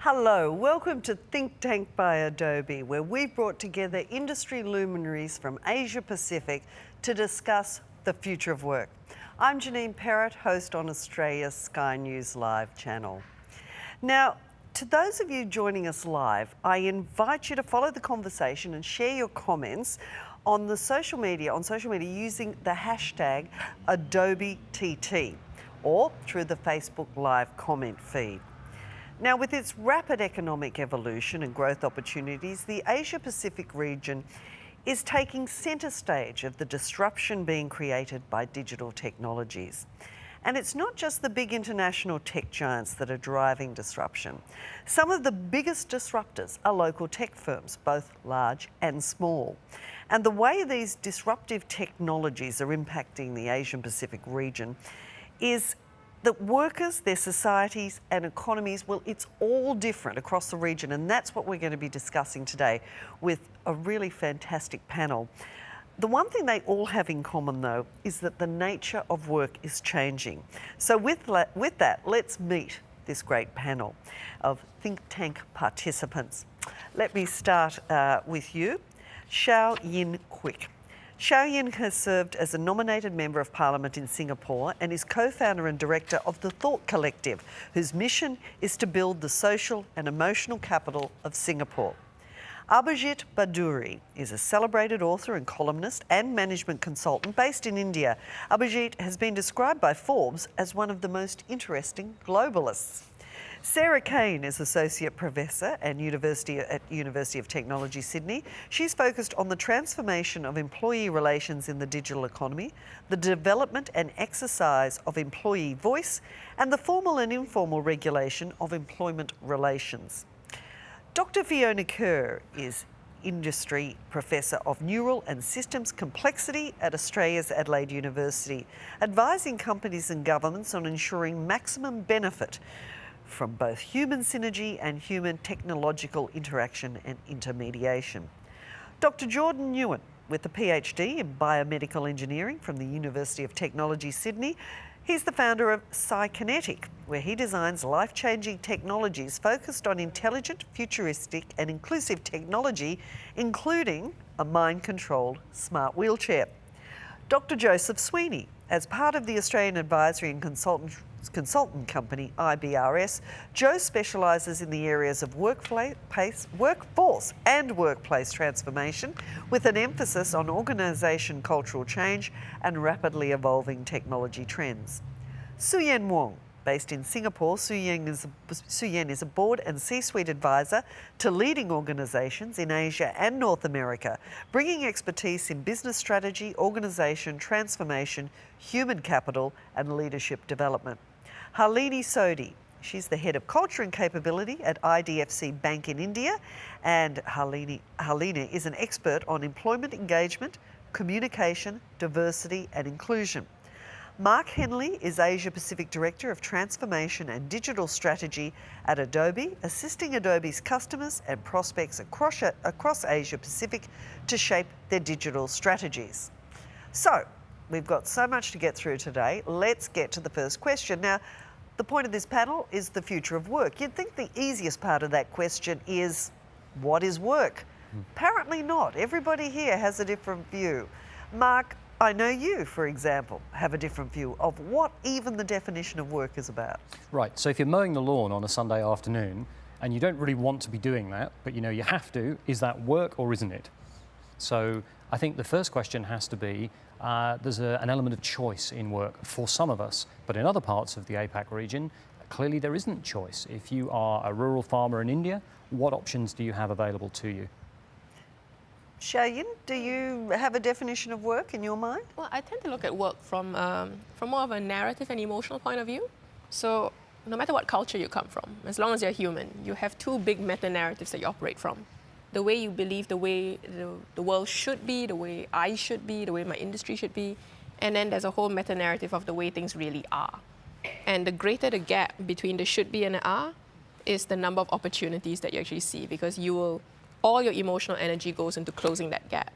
Hello, welcome to Think Tank by Adobe, where we've brought together industry luminaries from Asia Pacific to discuss the future of work. I'm Janine Perrott, host on Australia's Sky News Live channel. Now, to those of you joining us live, I invite you to follow the conversation and share your comments on social media using the hashtag AdobeTT or through the Facebook Live comment feed. Now, with its rapid economic evolution and growth opportunities, the Asia-Pacific region is taking centre stage of the disruption being created by digital technologies. And it's not just the big international tech giants that are driving disruption. Some of the biggest disruptors are local tech firms, both large and small. And the way these disruptive technologies are impacting the Asian-Pacific region is that workers, their societies and economies, well, it's all different across the region, and that's what we're going to be discussing today with a really fantastic panel. The one thing they all have in common, though, is that the nature of work is changing. So with that, let's meet this great panel of think tank participants. Let me start with you, Xiao Yin Quick. Xiao Yin has served as a nominated Member of Parliament in Singapore and is co-founder and director of the Thought Collective, whose mission is to build the social and emotional capital of Singapore. Abhijit Baduri is a celebrated author and columnist and management consultant based in India. Abhijit has been described by Forbes as one of the most interesting globalists. Sarah Kane is Associate Professor at University of Technology, Sydney. She's focused on the transformation of employee relations in the digital economy, the development and exercise of employee voice, and the formal and informal regulation of employment relations. Dr. Fiona Kerr is Industry Professor of Neural and Systems Complexity at Australia's Adelaide University, advising companies and governments on ensuring maximum benefit from both human synergy and human technological interaction and intermediation. Dr. Jordan Nguyen, with a PhD in biomedical engineering from the University of Technology, Sydney, he's the founder of Psykinetic, where he designs life-changing technologies focused on intelligent, futuristic and inclusive technology, including a mind-controlled smart wheelchair. Dr. Joseph Sweeney, as part of the Australian advisory and consultant company IBRS, Joe specialises in the areas of workforce and workplace transformation, with an emphasis on organisation cultural change and rapidly evolving technology trends. Suyen Wong, based in Singapore, Suyen is a board and C-suite advisor to leading organisations in Asia and North America, bringing expertise in business strategy, organisation, transformation, human capital and leadership development. Halini Sodhi, she's the head of culture and capability at IDFC Bank in India, and Halini is an expert on employment engagement, communication, diversity and inclusion. Mark Henley is Asia Pacific Director of Transformation and Digital Strategy at Adobe, assisting Adobe's customers and prospects across Asia Pacific to shape their digital strategies. So, we've got so much to get through today. Let's get to the first question. Now, the point of this panel is the future of work. You'd think the easiest part of that question is, what is work? Apparently not. Everybody here has a different view. Mark, I know you, for example, have a different view of what even the definition of work is about. Right, so if you're mowing the lawn on a Sunday afternoon and you don't really want to be doing that, but you know you have to, is that work or isn't it? So I think the first question has to be, there's an element of choice in work for some of us, but in other parts of the APAC region, clearly there isn't choice. If you are a rural farmer in India, what options do you have available to you? Xiao Yin, do you have a definition of work in your mind? Well, I tend to look at work from more of a narrative and emotional point of view. So no matter what culture you come from, as long as you're human, you have two big meta-narratives that you operate from. The way you believe the way the world should be, the way I should be, the way my industry should be, and then there's a whole meta-narrative of the way things really are. And the greater the gap between the should be and the are is the number of opportunities that you actually see, because all your emotional energy goes into closing that gap.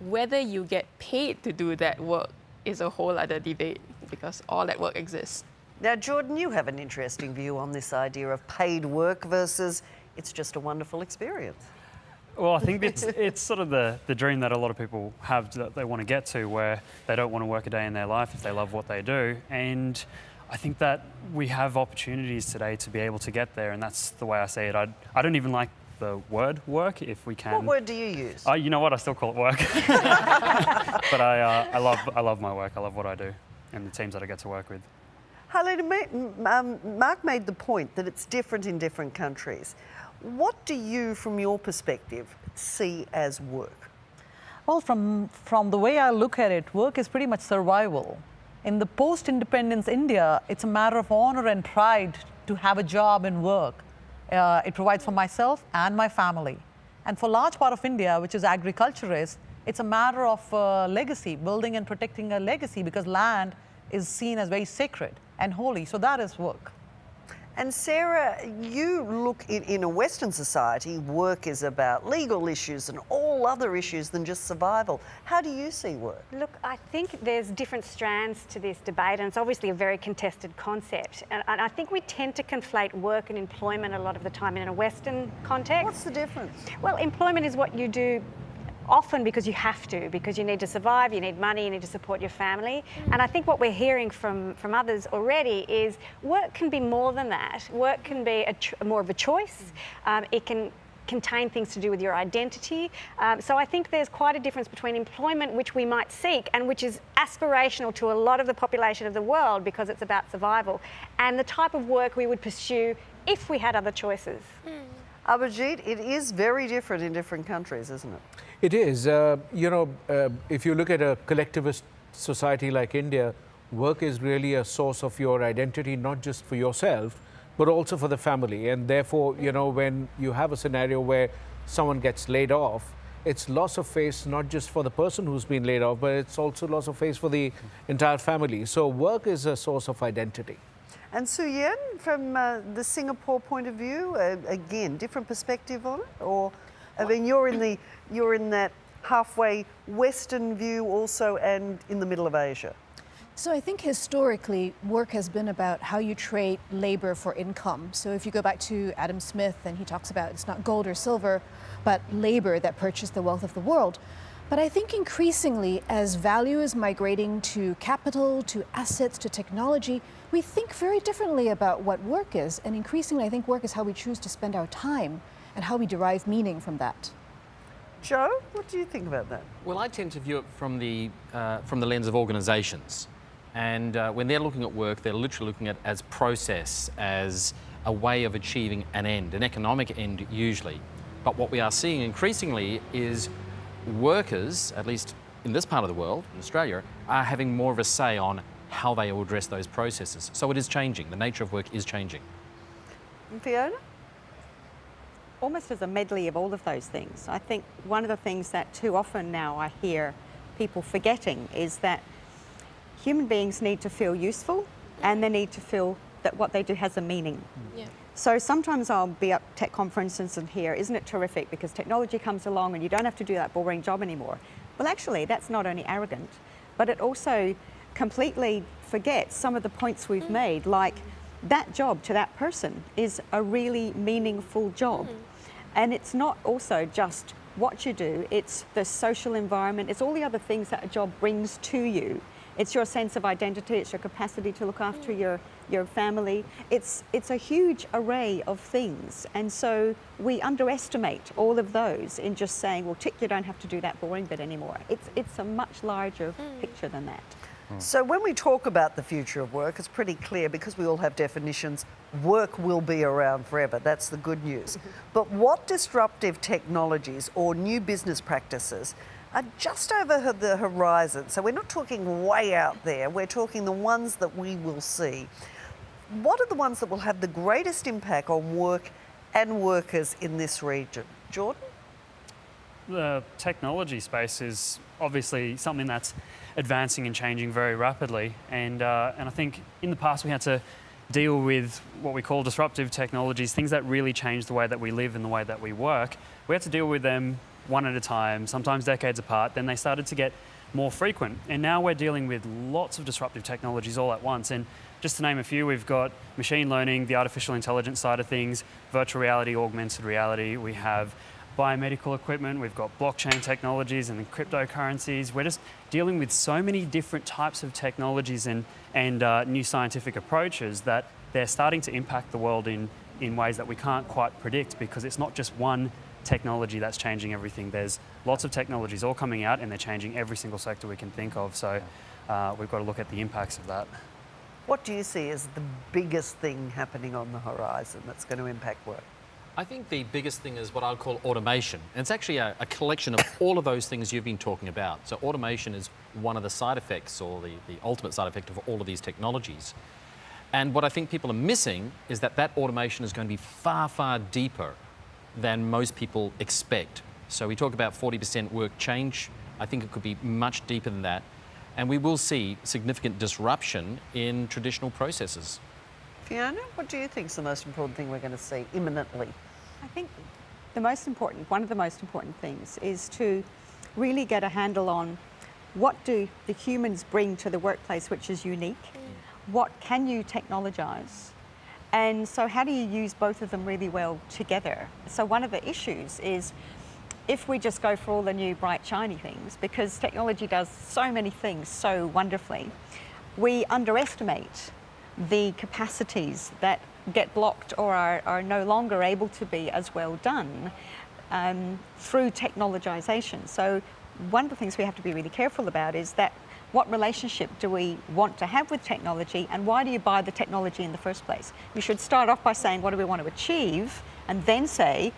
Whether you get paid to do that work is a whole other debate, because all that work exists. Now, Jordan, you have an interesting view on this idea of paid work versus it's just a wonderful experience. Well, I think it's sort of the dream that a lot of people have that they want to get to, where they don't want to work a day in their life if they love what they do. And I think that we have opportunities today to be able to get there, and that's the way I see it. I don't even like the word work, if we can. What word do you use? You know what? I still call it work. But I love my work. I love what I do and the teams that I get to work with. Harlene, Mark made the point that it's different in different countries. What do you, from your perspective, see as work? Well, from the way I look at it, work is pretty much survival. In the post-independence India, it's a matter of honor and pride to have a job and work. It provides for myself and my family. And for a large part of India, which is agriculturist, it's a matter of legacy, building and protecting a legacy, because land is seen as very sacred and holy. So that is work. And Sarah, you look in a Western society, work is about legal issues and all other issues than just survival. How do you see work? Look, I think there's different strands to this debate, and it's obviously a very contested concept. And I think we tend to conflate work and employment a lot of the time in a Western context. What's the difference? Well, employment is what you do often because you have to, because you need to survive, you need money, you need to support your family. And I think what we're hearing from others already is work can be more than that. Work can be more of a choice. It can contain things to do with your identity. So I think there's quite a difference between employment, which we might seek and which is aspirational to a lot of the population of the world because it's about survival, and the type of work we would pursue if we had other choices. Abhijit, it is very different in different countries, isn't it? It is. If you look at a collectivist society like India, work is really a source of your identity, not just for yourself, but also for the family. And therefore, when you have a scenario where someone gets laid off, it's loss of face not just for the person who's been laid off, but it's also loss of face for the entire family. So work is a source of identity. And Suyen, from the Singapore point of view, again, different perspective on it? Or, I mean, you're in that halfway Western view also, and in the middle of Asia. So I think historically, work has been about how you trade labor for income. So if you go back to Adam Smith, and he talks about it's not gold or silver, but labor that purchased the wealth of the world. But I think increasingly, as value is migrating to capital, to assets, to technology, we think very differently about what work is. And increasingly, I think work is how we choose to spend our time and how we derive meaning from that. Joe, what do you think about that? Well, I tend to view it from the lens of organisations. And when they're looking at work, they're literally looking at it as process, as a way of achieving an end, an economic end usually. But what we are seeing increasingly is workers, at least in this part of the world, in Australia, are having more of a say on how they will address those processes. So it is changing. The nature of work is changing. And Fiona? Almost as a medley of all of those things. I think one of the things that too often now I hear people forgetting is that human beings need to feel useful and they need to feel that what they do has a meaning. Yeah. So sometimes I'll be at tech conferences and hear, isn't it terrific because technology comes along and you don't have to do that boring job anymore. Well, actually, that's not only arrogant, but it also completely forgets some of the points we've made, like that job to that person is a really meaningful job. And it's not also just what you do, it's the social environment, it's all the other things that a job brings to you. It's your sense of identity, it's your capacity to look after your family. It's a huge array of things. And so we underestimate all of those in just saying, well, tick, you don't have to do that boring bit anymore. It's a much larger picture than that. So when we talk about the future of work, it's pretty clear because we all have definitions, work will be around forever. That's the good news. But what disruptive technologies or new business practices are just over the horizon? So we're not talking way out there, we're talking the ones that we will see. What are the ones that will have the greatest impact on work and workers in this region? Jordan? The technology space is obviously something that's advancing and changing very rapidly, and I think in the past we had to deal with what we call disruptive technologies, things that really change the way that we live and the way that we work. We had to deal with them one at a time, sometimes decades apart. Then they started to get more frequent, and now we're dealing with lots of disruptive technologies all at once, and just to name a few, we've got machine learning, the artificial intelligence side of things, virtual reality, augmented reality. We have biomedical equipment, we've got blockchain technologies and cryptocurrencies. We're just dealing with so many different types of technologies and new scientific approaches that they're starting to impact the world in ways that we can't quite predict, because it's not just one technology that's changing everything. There's lots of technologies all coming out and they're changing every single sector we can think of. So we've got to look at the impacts of that. What do you see as the biggest thing happening on the horizon that's going to impact work? I think the biggest thing is what I'll call automation. And it's actually a collection of all of those things you've been talking about. So automation is one of the side effects, or the ultimate side effect of all of these technologies. And what I think people are missing is that automation is going to be far, far deeper than most people expect. So we talk about 40% work change. I think it could be much deeper than that. And we will see significant disruption in traditional processes. Fiona, what do you think is the most important thing we're going to see imminently? I think one of the most important things is to really get a handle on what do the humans bring to the workplace which is unique, what can you technologize, and so how do you use both of them really well together? So one of the issues is if we just go for all the new bright shiny things, because technology does so many things so wonderfully, we underestimate the capacities that get blocked or are no longer able to be as well done through technologization. So one of the things we have to be really careful about is that what relationship do we want to have with technology, and why do you buy the technology in the first place? You should start off by saying, what do we want to achieve? And then say,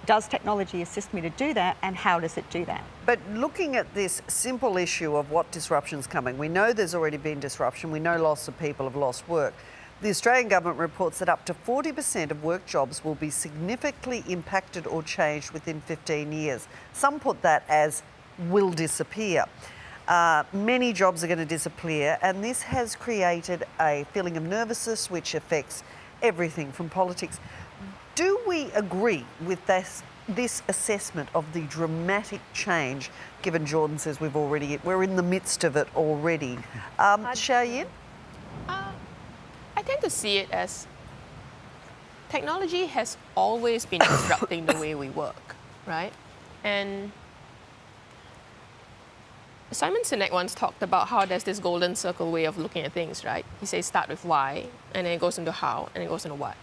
does technology assist me to do that, and how does it do that? But looking at this simple issue of what disruption's coming, we know there's already been disruption, we know lots of people have lost work. The Australian government reports that up to 40% of work jobs will be significantly impacted or changed within 15 years. Some put that as will disappear. Many jobs are going to disappear, and this has created a feeling of nervousness which affects everything from politics. Do we agree with this assessment of the dramatic change, given Jordan says we're in the midst of it already? Xiaoyin? I tend to see it as technology has always been disrupting the way we work, right? And Simon Sinek once talked about how there's this golden circle way of looking at things, right? He says start with why, and then it goes into how, and it goes into what.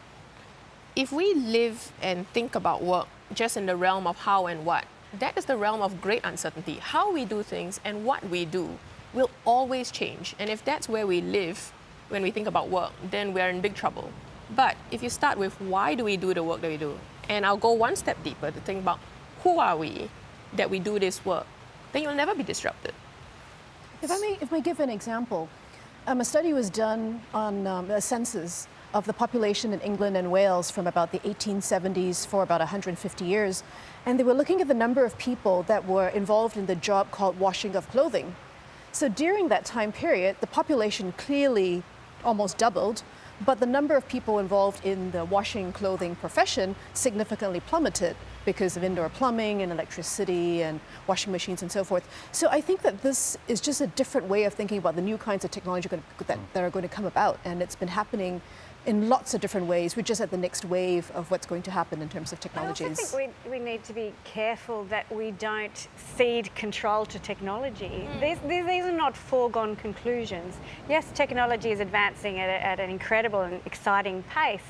If we live and think about work just in the realm of how and what, that is the realm of great uncertainty. How we do things and what we do will always change. And if that's where we live when we think about work, then we're in big trouble. But if you start with why do we do the work that we do, and I'll go one step deeper to think about who are we that we do this work, then you'll never be disrupted. If I may give an example, a study was done on a census of the population in England and Wales from about the 1870s for about 150 years. And they were looking at the number of people that were involved in the job called washing of clothing. So during that time period, the population clearly almost doubled, but the number of people involved in the washing clothing profession significantly plummeted because of indoor plumbing and electricity and washing machines and so forth. So I think that this is just a different way of thinking about the new kinds of technology that are going to come about, and it's been happening in lots of different ways. We're just at the next wave of what's going to happen in terms of technologies. I also think we need to be careful that we don't cede control to technology. These are not foregone conclusions. Yes, technology is advancing at an incredible and exciting pace,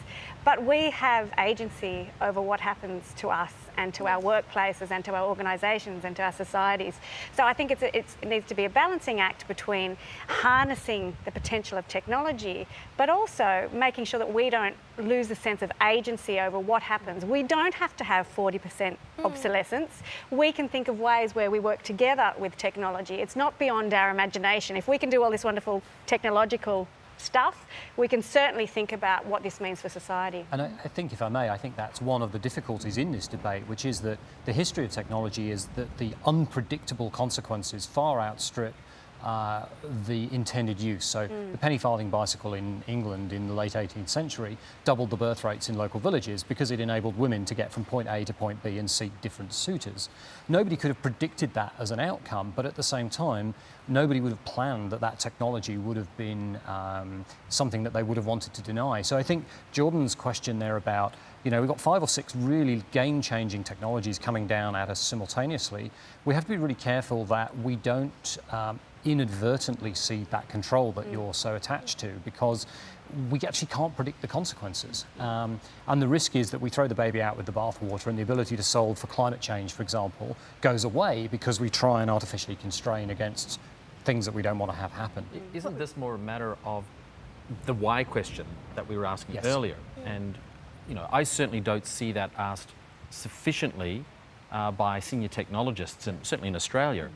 but we have agency over what happens to us and to our workplaces and to our organisations and to our societies. So I think it needs to be a balancing act between harnessing the potential of technology, but also making sure that we don't lose a sense of agency over what happens. We don't have to have 40% obsolescence. We can think of ways where we work together with technology. It's not beyond our imagination. If we can do all this wonderful technological stuff, we can certainly think about what this means for society. And I think, if I may, I think that's one of the difficulties in this debate, which is that the history of technology is that the unpredictable consequences far outstrip the intended use. So the penny farthing bicycle in England in the late 18th century doubled the birth rates in local villages because it enabled women to get from point A to point B and seek different suitors. Nobody could have predicted that as an outcome, but at the same time, nobody would have planned that that technology would have been something that they would have wanted to deny. So I think Jordan's question there about, we've got 5 or 6 really game-changing technologies coming down at us simultaneously. We have to be really careful that we don't inadvertently cede that control that you're so attached to, because we actually can't predict the consequences. And the risk is that we throw the baby out with the bathwater, and the ability to solve for climate change, for example, goes away because we try and artificially constrain against things that we don't want to have happen. Isn't this more a matter of the why question that we were asking Yes. earlier? And I certainly don't see that asked sufficiently by senior technologists, and certainly in Australia.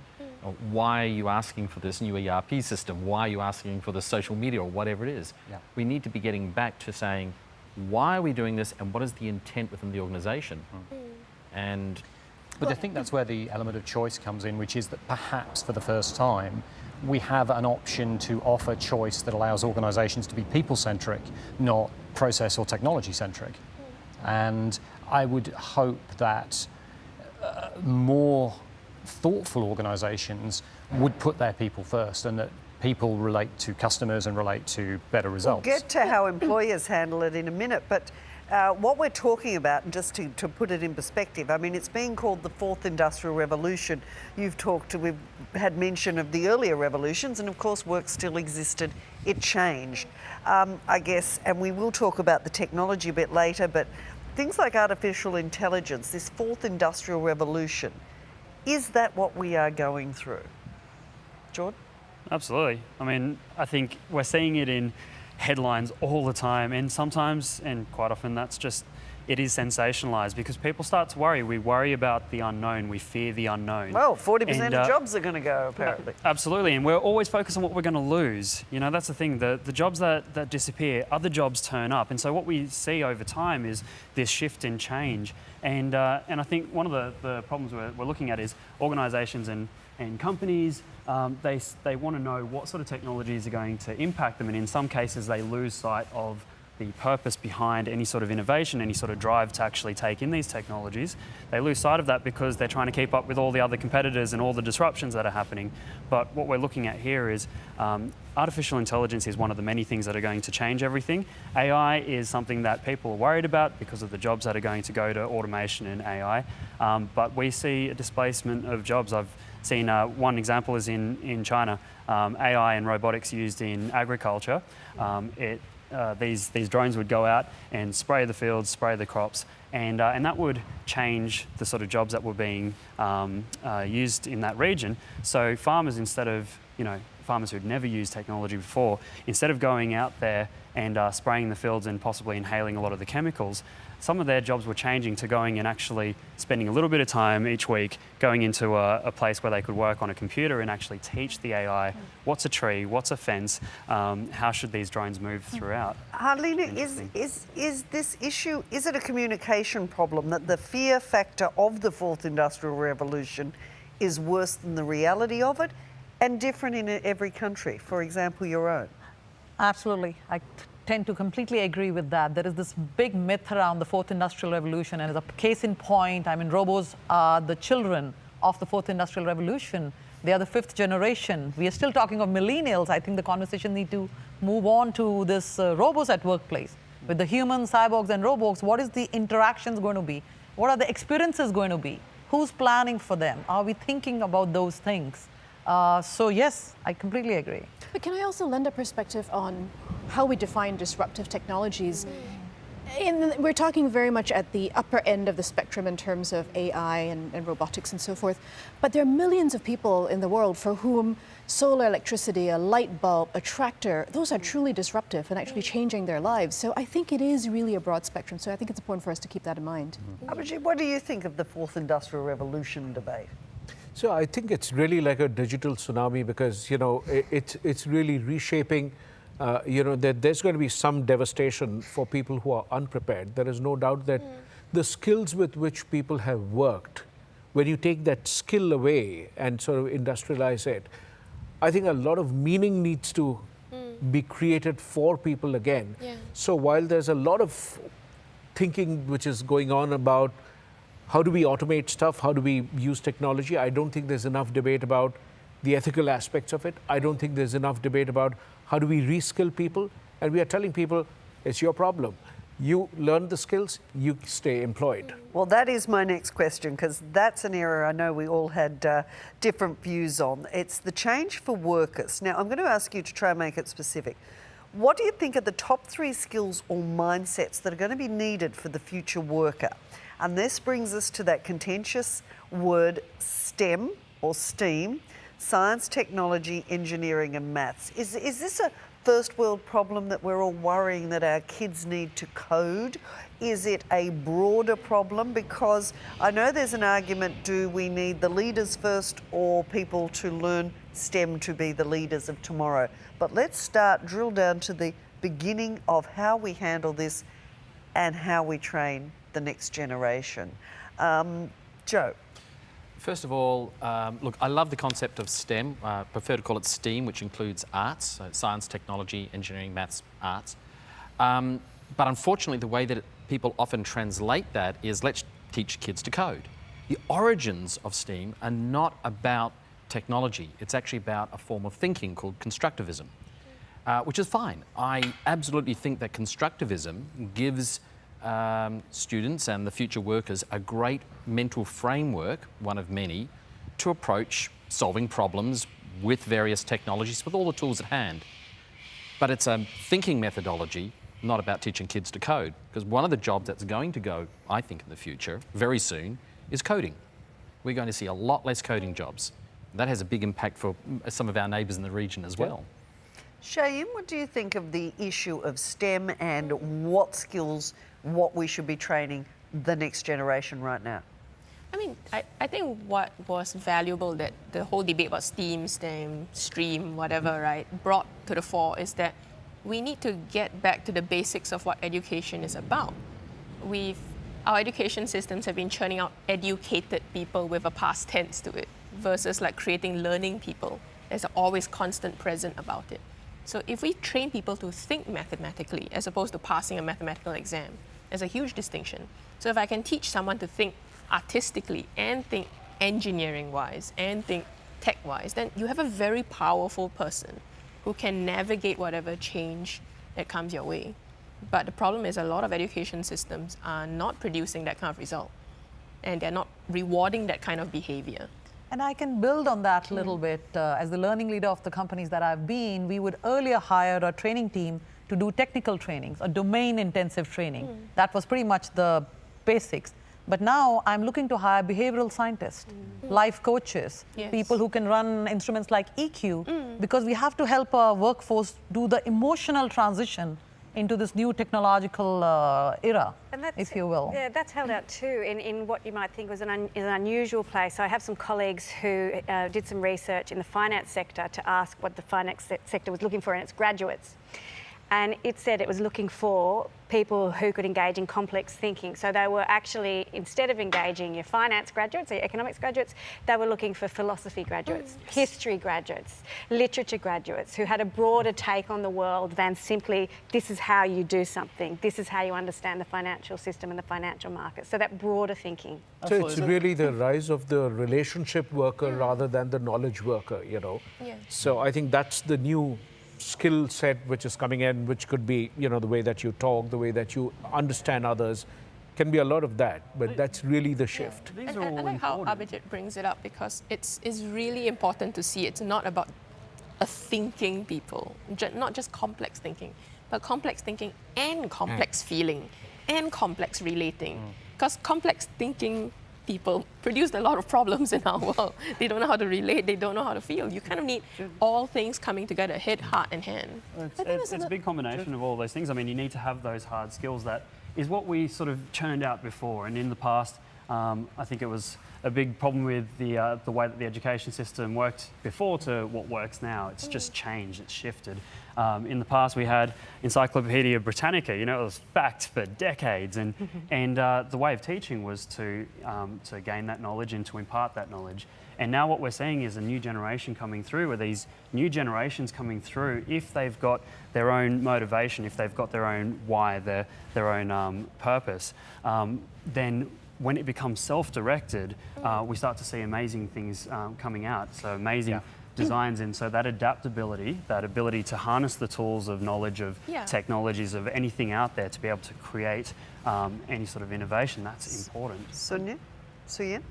Why are you asking for this new ERP system? Why are you asking for this social media or whatever it is? Yeah. We need to be getting back to saying, why are we doing this and what is the intent within the organisation? And But I think that's where the element of choice comes in, which is that perhaps for the first time, we have an option to offer choice that allows organisations to be people-centric, not process or technology-centric. And I would hope that more thoughtful organisations would put their people first, and that people relate to customers and relate to better results. We'll get to how employers handle it in a minute, but what we're talking about, and just to put it in perspective, I mean, it's being called the 4th Industrial Revolution. We've had mention of the earlier revolutions, and of course work still existed, it changed. I guess, and we will talk about the technology a bit later, but things like artificial intelligence, this 4th Industrial Revolution, is that what we are going through? Jordan? Absolutely. I mean, I think we're seeing it in headlines all the time, and sometimes, and quite often, it is sensationalized because people start to worry. We worry about the unknown. We fear the unknown. Well, 40% of jobs are going to go, apparently. Absolutely, and we're always focused on what we're going to lose. That's the thing. The jobs that disappear, other jobs turn up, and so what we see over time is this shift in change. And I think one of the problems we're looking at is organisations and companies. They want to know what sort of technologies are going to impact them, and in some cases they lose sight of the purpose behind any sort of innovation, any sort of drive to actually take in these technologies. They lose sight of that because they're trying to keep up with all the other competitors and all the disruptions that are happening. But what we're looking at here is artificial intelligence is one of the many things that are going to change everything. AI is something that people are worried about because of the jobs that are going to go to automation and AI. But we see a displacement of jobs. I've seen one example is in China, AI and robotics used in agriculture. These drones would go out and spray the fields, spray the crops, and that would change the sort of jobs that were being used in that region. So farmers, instead of, farmers who'd never used technology before, instead of going out there and spraying the fields and possibly inhaling a lot of the chemicals, some of their jobs were changing to going and actually spending a little bit of time each week going into a place where they could work on a computer and actually teach the AI what's a tree, what's a fence, how should these drones move throughout. Harlina, is this issue, is it a communication problem that the fear factor of the 4th Industrial Revolution is worse than the reality of it and different in every country, for example, your own? Absolutely. I tend to completely agree with that. There is this big myth around the 4th Industrial Revolution, and as a case in point, robos are the children of the 4th Industrial Revolution. They are the 5th generation. We are still talking of millennials. I think the conversation needs to move on to this robos at workplace. With the humans, cyborgs, and robots, what is the interactions going to be? What are the experiences going to be? Who's planning for them? Are we thinking about those things? So yes, I completely agree. But can I also lend a perspective on how we define disruptive technologies? We're talking very much at the upper end of the spectrum in terms of AI and robotics and so forth, but there are millions of people in the world for whom solar electricity, a light bulb, a tractor, those are truly disruptive and actually changing their lives. So I think it is really a broad spectrum, so I think it's important for us to keep that in mind. Abhijit, what do you think of the 4th Industrial Revolution debate? So I think it's really like a digital tsunami because, it's really reshaping, that there's going to be some devastation for people who are unprepared. There is no doubt that the skills with which people have worked, when you take that skill away and sort of industrialize it, I think a lot of meaning needs to be created for people again. Yeah. So while there's a lot of thinking which is going on about how do we automate stuff, how do we use technology, I don't think there's enough debate about the ethical aspects of it. I don't think there's enough debate about how do we reskill people. And we are telling people, it's your problem. You learn the skills, you stay employed. Well, that is my next question, because that's an area I know we all had different views on. It's the change for workers. Now, I'm going to ask you to try and make it specific. What do you think are the top 3 skills or mindsets that are going to be needed for the future worker? And this brings us to that contentious word STEM or STEAM, science, technology, engineering and maths. Is this a first world problem that we're all worrying that our kids need to code? Is it a broader problem? Because I know there's an argument, do we need the leaders first or people to learn STEM to be the leaders of tomorrow? But let's drill down to the beginning of how we handle this and how we train the next generation. Joe. First of all, look, I love the concept of STEM. I prefer to call it STEAM, which includes arts, so science, technology, engineering, maths, arts. But unfortunately, the way that people often translate that is let's teach kids to code. The origins of STEAM are not about technology. It's actually about a form of thinking called constructivism, which is fine. I absolutely think that constructivism gives students and the future workers a great mental framework, one of many, to approach solving problems with various technologies, with all the tools at hand. But it's a thinking methodology, not about teaching kids to code, because one of the jobs that's going to go, I think, in the future, very soon, is coding. We're going to see a lot less coding jobs. That has a big impact for some of our neighbours in the region as well. Shayin, what do you think of the issue of STEM and what skills, what we should be training the next generation right now? I mean, I think what was valuable that the whole debate about STEAM, STEM, stream, whatever, right, brought to the fore is that we need to get back to the basics of what education is about. Our education systems have been churning out educated people with a past tense to it versus like creating learning people. There's always constant present about it. So if we train people to think mathematically as opposed to passing a mathematical exam, there's a huge distinction. So if I can teach someone to think artistically and think engineering-wise and think tech-wise, then you have a very powerful person who can navigate whatever change that comes your way. But the problem is a lot of education systems are not producing that kind of result, and they're not rewarding that kind of behavior. And I can build on that a little bit. As the learning leader of the companies that I've been, we would earlier hire a training team to do technical trainings, a domain-intensive training. That was pretty much the basics. But now I'm looking to hire behavioral scientists, life coaches, people who can run instruments like EQ, because we have to help our workforce do the emotional transition into this new technological era, if you will. Yeah, that's held out too in what you might think was an unusual place. So I have some colleagues who did some research in the finance sector to ask what the finance sector was looking for in its graduates. And it said it was looking for people who could engage in complex thinking. So they were actually, instead of engaging your finance graduates, your economics graduates, they were looking for philosophy graduates, history graduates, literature graduates who had a broader take on the world than simply this is how you do something, this is how you understand the financial system and the financial market. So that broader thinking. So it's really the rise of the relationship worker rather than the knowledge worker, you know. So I think that's the new skill set which is coming in, which could be, you know, the way that you talk, the way that you understand others, can be a lot of that, but that's really the shift. I like how Abhijit brings it up because it's really important to see it's not about a thinking people, not just complex thinking, but complex thinking and complex feeling and complex relating. Because complex thinking people produced a lot of problems in our world. They don't know how to relate, they don't know how to feel. You kind of need all things coming together, head, heart and hand. It's a big combination of all those things. I mean, you need to have those hard skills. That is what we sort of churned out before. And in the past, I think it was a big problem with the way that the education system worked before to what works now. It's just changed, it's shifted. In the past, we had Encyclopedia Britannica, you know, it was fact for decades, and the way of teaching was to gain that knowledge and to impart that knowledge. And now what we're seeing is a new generation coming through, where these new generations coming through, if they've got their own motivation, if they've got their own why, their own purpose, then when it becomes self-directed, we start to see amazing things coming out. So amazing designs, and so that adaptability, that ability to harness the tools of knowledge, of technologies, of anything out there to be able to create any sort of innovation, that's important. Sonia? Suyin?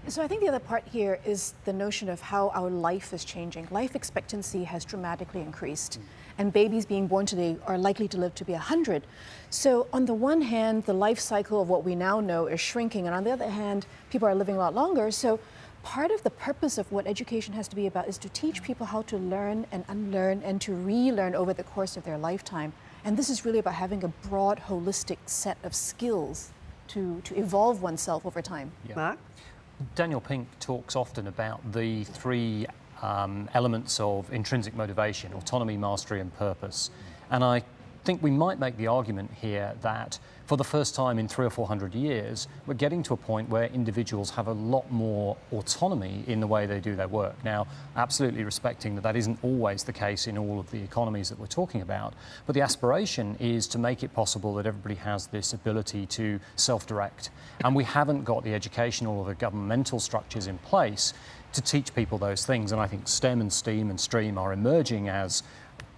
So I think the other part here is the notion of how our life is changing. Life expectancy has dramatically increased, and babies being born today are likely to live to be 100. So on the one hand, the life cycle of what we now know is shrinking, and on the other hand, people are living a lot longer. So part of the purpose of what education has to be about is to teach people how to learn and unlearn and to relearn over the course of their lifetime. And this is really about having a broad, holistic set of skills to evolve oneself over time. Mark? Daniel Pink talks often about the three elements of intrinsic motivation: autonomy, mastery, and purpose. And I think we might make the argument here that for the first time in 300 or 400 years, we're getting to a point where individuals have a lot more autonomy in the way they do their work. Now, absolutely respecting that that isn't always the case in all of the economies that we're talking about, but the aspiration is to make it possible that everybody has this ability to self-direct. And we haven't got the educational or the governmental structures in place to teach people those things. And I think STEM and STEAM and STREAM are emerging as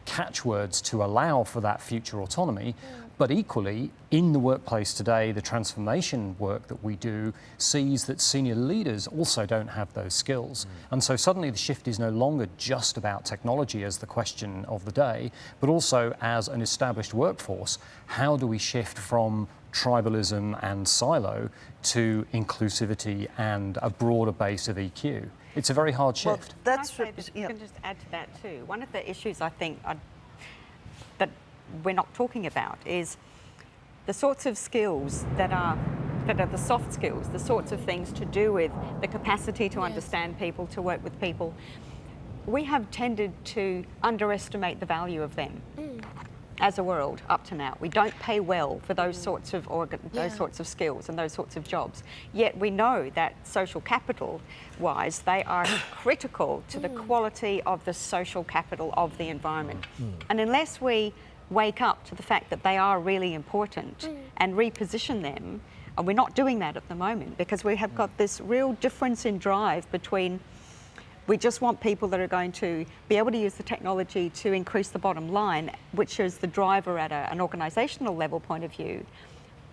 catchwords to allow for that future autonomy. But equally, in the workplace today, the transformation work that we do sees that senior leaders also don't have those skills. And so suddenly the shift is no longer just about technology as the question of the day, but also as an established workforce, how do we shift from tribalism and silo to inclusivity and a broader base of EQ? It's a very hard shift. Well, that's I can just add to that too. One of the issues I think that we're not talking about is the sorts of skills that are the soft skills, the sorts of things to do with the capacity to understand people, to work with people. We have tended to underestimate the value of them as a world up to now. We don't pay well for those sorts of sorts of skills and those sorts of jobs. Yet we know that social capital wise, they are critical to the quality of the social capital of the environment. And unless we wake up to the fact that they are really important and reposition them, and we're not doing that at the moment because we have got this real difference in drive between we just want people that are going to be able to use the technology to increase the bottom line, which is the driver at an organisational level point of view.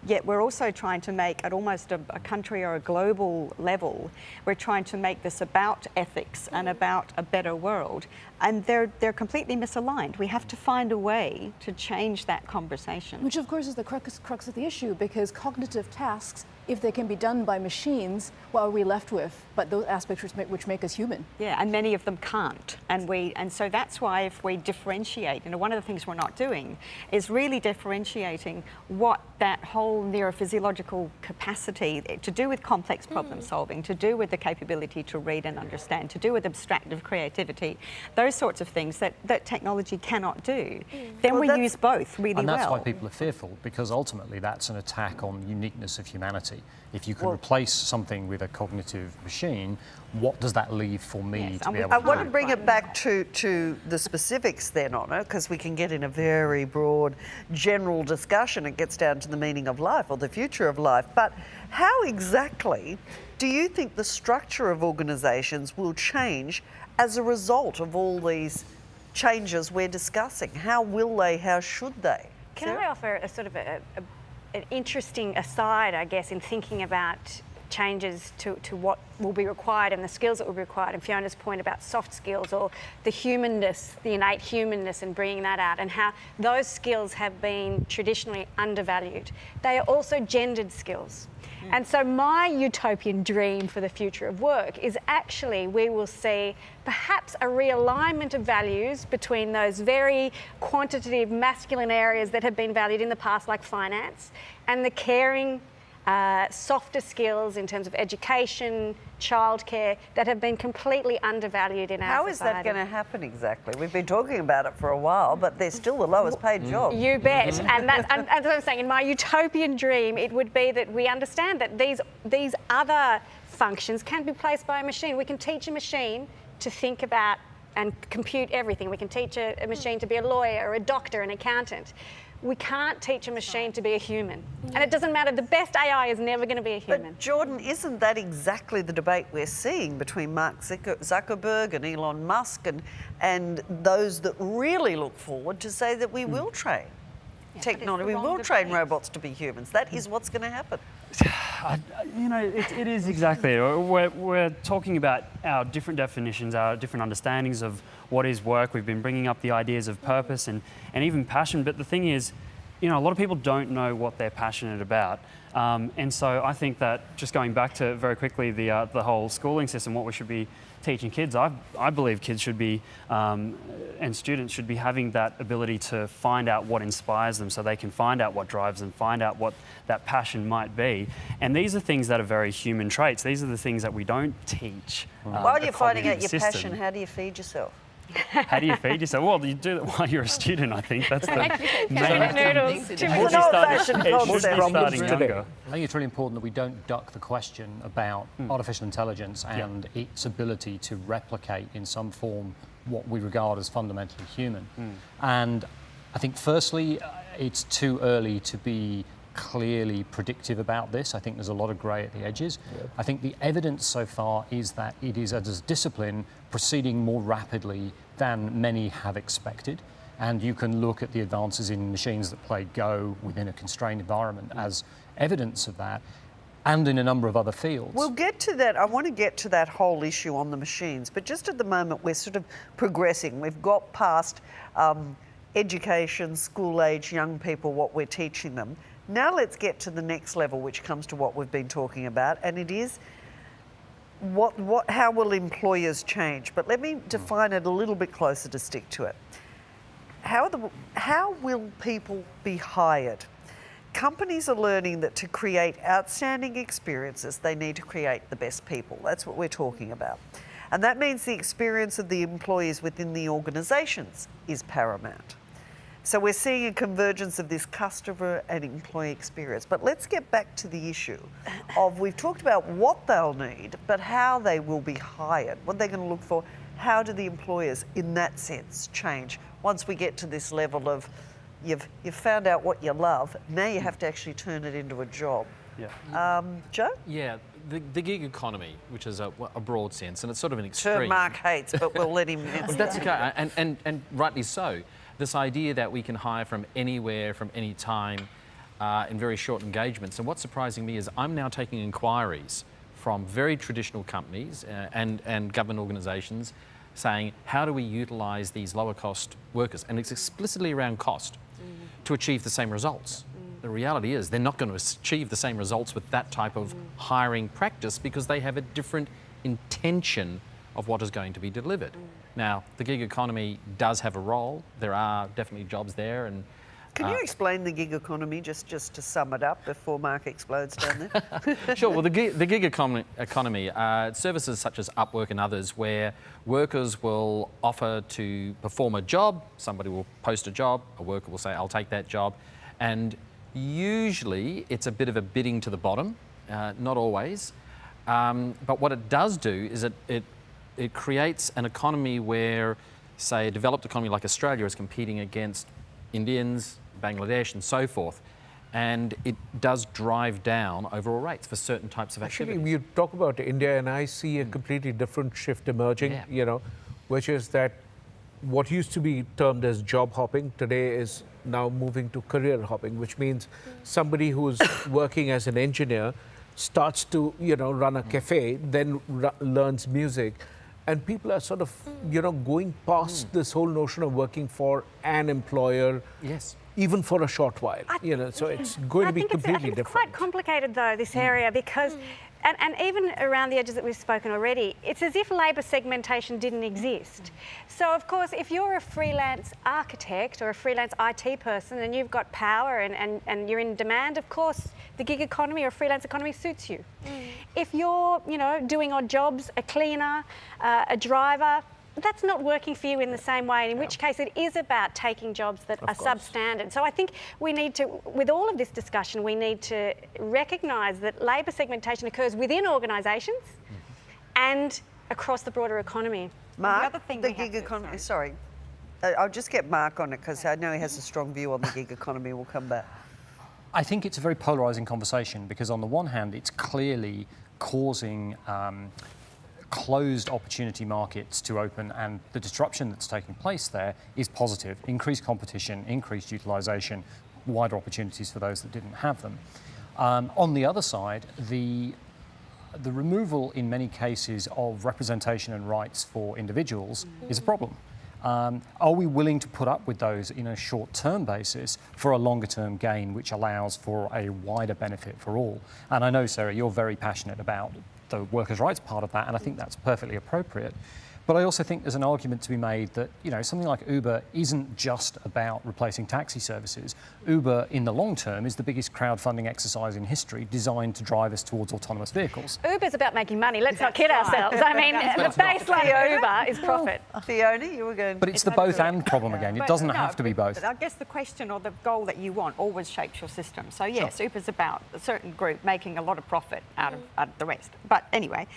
Yet we're also trying to make, at almost a country or a global level, we're trying to make this about ethics and about a better world. And they're completely misaligned. We have to find a way to change that conversation. Which of course is the crux of the issue, because cognitive tasks, if they can be done by machines, what are we left with but those aspects which make us human? Yeah, and many of them can't. And so that's why if we differentiate, one of the things we're not doing is really differentiating what that whole neurophysiological capacity to do with complex problem solving, to do with the capability to read and understand, to do with abstractive creativity, those sorts of things that technology cannot do. Then we use both really well. And that's why people are fearful, because ultimately that's an attack on the uniqueness of humanity. If you can replace something with a cognitive machine, what does that leave for me to be able to do? I want to bring it back to the specifics then on it, because we can get in a very broad general discussion. It gets down to the meaning of life or the future of life. But how exactly do you think the structure of organisations will change as a result of all these changes we're discussing? How will they, how should they? Can I offer a sort of an interesting aside, I guess, in thinking about changes to what will be required and the skills that will be required, and Fiona's point about soft skills or the humanness, the innate humanness, and bringing that out, and how those skills have been traditionally undervalued. They are also gendered skills. And so my utopian dream for the future of work is actually we will see perhaps a realignment of values between those very quantitative masculine areas that have been valued in the past, like finance, and the caring, softer skills in terms of education, childcare, that have been completely undervalued in our society. How is that going to happen exactly? We've been talking about it for a while, but they're still the lowest paid job. You bet. And that's what I'm saying. In my utopian dream, it would be that we understand that these other functions can be placed by a machine. We can teach a machine to think about and compute everything. We can teach a machine to be a lawyer, a doctor, an accountant. We can't teach a machine to be a human. And it doesn't matter, the best AI is never going to be a human. But Jordan, isn't that exactly the debate we're seeing between Mark Zuckerberg and Elon Musk and those that really look forward to say that we will train technology, we will train robots to be humans? That is what's going to happen. You know, it is exactly. We're talking about our different definitions, our different understandings of what is work. We've been bringing up the ideas of purpose and even passion. But the thing is, you know, a lot of people don't know what they're passionate about. And so I think that just going back to very quickly the whole schooling system, what we should be teaching kids, I believe kids should be, and students should be having that ability to find out what inspires them so they can find out what drives them, find out what that passion might be. And these are things that are very human traits. These are the things that we don't teach. While you're finding out your passion, how do you feed yourself? How do you feed yourself? Well, you do that while you're a student, I think. That's the main noodles. It should be starting younger. I think it's really important that we don't duck the question about artificial intelligence and its ability to replicate in some form what we regard as fundamentally human. And I think firstly, it's too early to be clearly predictive about this. I think there's a lot of grey at the edges. I think the evidence so far is that it is, as a discipline, proceeding more rapidly than many have expected. And you can look at the advances in machines that play Go within a constrained environment as evidence of that, and in a number of other fields. We'll get to that. I want to get to that whole issue on the machines, but just at the moment we're sort of progressing. We've got past education, school-age young people, what we're teaching them. Now let's get to the next level, which comes to what we've been talking about, and it is how will employers change? But let me define it a little bit closer to stick to it. How will people be hired? Companies are learning that to create outstanding experiences, they need to create the best people. That's what we're talking about. And that means the experience of the employees within the organisations is paramount. So we're seeing a convergence of this customer and employee experience. But let's get back to the issue of, we've talked about what they'll need, but how they will be hired, what they're going to look for. How do the employers, in that sense, change once we get to this level of you've found out what you love, now you have to actually turn it into a job? Joe? Yeah, the gig economy, which is a broad sense, and it's sort of an extreme. Term Mark hates, but we'll let him answer. That's okay, and rightly so. This idea that we can hire from anywhere, from any time, in very short engagements. And what's surprising me is I'm now taking inquiries from very traditional companies and government organisations saying, how do we utilise these lower cost workers? And it's explicitly around cost to achieve the same results. The reality is they're not going to achieve the same results with that type of hiring practice because they have a different intention of what is going to be delivered. Now, the gig economy does have a role. There are definitely jobs there. And can you explain the gig economy, just to sum it up before Mark explodes down there? Sure. Well, the gig economy, services such as Upwork and others, where workers will offer to perform a job. Somebody will post a job. A worker will say, "I'll take that job," and usually it's a bit of a bidding to the bottom. Not always, but what it does do is it creates an economy where, say, a developed economy like Australia is competing against Indians, Bangladesh and so forth, and it does drive down overall rates for certain types of activities. Actually, you talk about India and I see a completely different shift emerging, you know, which is that what used to be termed as job hopping today is now moving to career hopping, which means somebody who's working as an engineer starts to, you know, run a cafe, then learns music. And people are sort of, you know, going past this whole notion of working for an employer, even for a short while. You know, so it's going to be completely different. It's quite complicated, though, this area, because, and even around the edges that we've spoken already, it's as if labour segmentation didn't exist. So, of course, if you're a freelance architect or a freelance IT person and you've got power and you're in demand, of course, the gig economy or freelance economy suits you. If you're, you know, doing odd jobs, a cleaner, a driver, that's not working for you in the same way, and in which case it is about taking jobs that are substandard. So I think we need to, with all of this discussion, we need to recognise that labour segmentation occurs within organisations and across the broader economy. Mark, other thing the we have gig to- economy, sorry. I'll just get Mark on it because I know he has a strong view on the gig economy. We'll come back. I think it's a very polarising conversation because on the one hand, it's clearly causing closed opportunity markets to open, and the disruption that's taking place there is positive. Increased competition, increased utilisation, wider opportunities for those that didn't have them. On the other side, the removal in many cases of representation and rights for individuals is a problem. Are we willing to put up with those in a short-term basis for a longer-term gain which allows for a wider benefit for all? And I know, Sarah, you're very passionate about the workers' rights part of that, and I think that's perfectly appropriate. But I also think there's an argument to be made that, you know, something like Uber isn't just about replacing taxi services. Uber, in the long term, is the biggest crowdfunding exercise in history designed to drive us towards autonomous vehicles. Uber's about making money. Let's not kid ourselves. I mean, the baseline of Uber is profit. Fiona, you were going... But it's the both and problem again. It But doesn't no, have to be both. But I guess the question or the goal that you want always shapes your system. So yes, Uber's about a certain group making a lot of profit out of the rest. But anyway,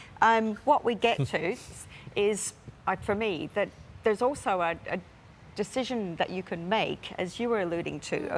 what we get to is, for me, that there's also a decision that you can make, as you were alluding to,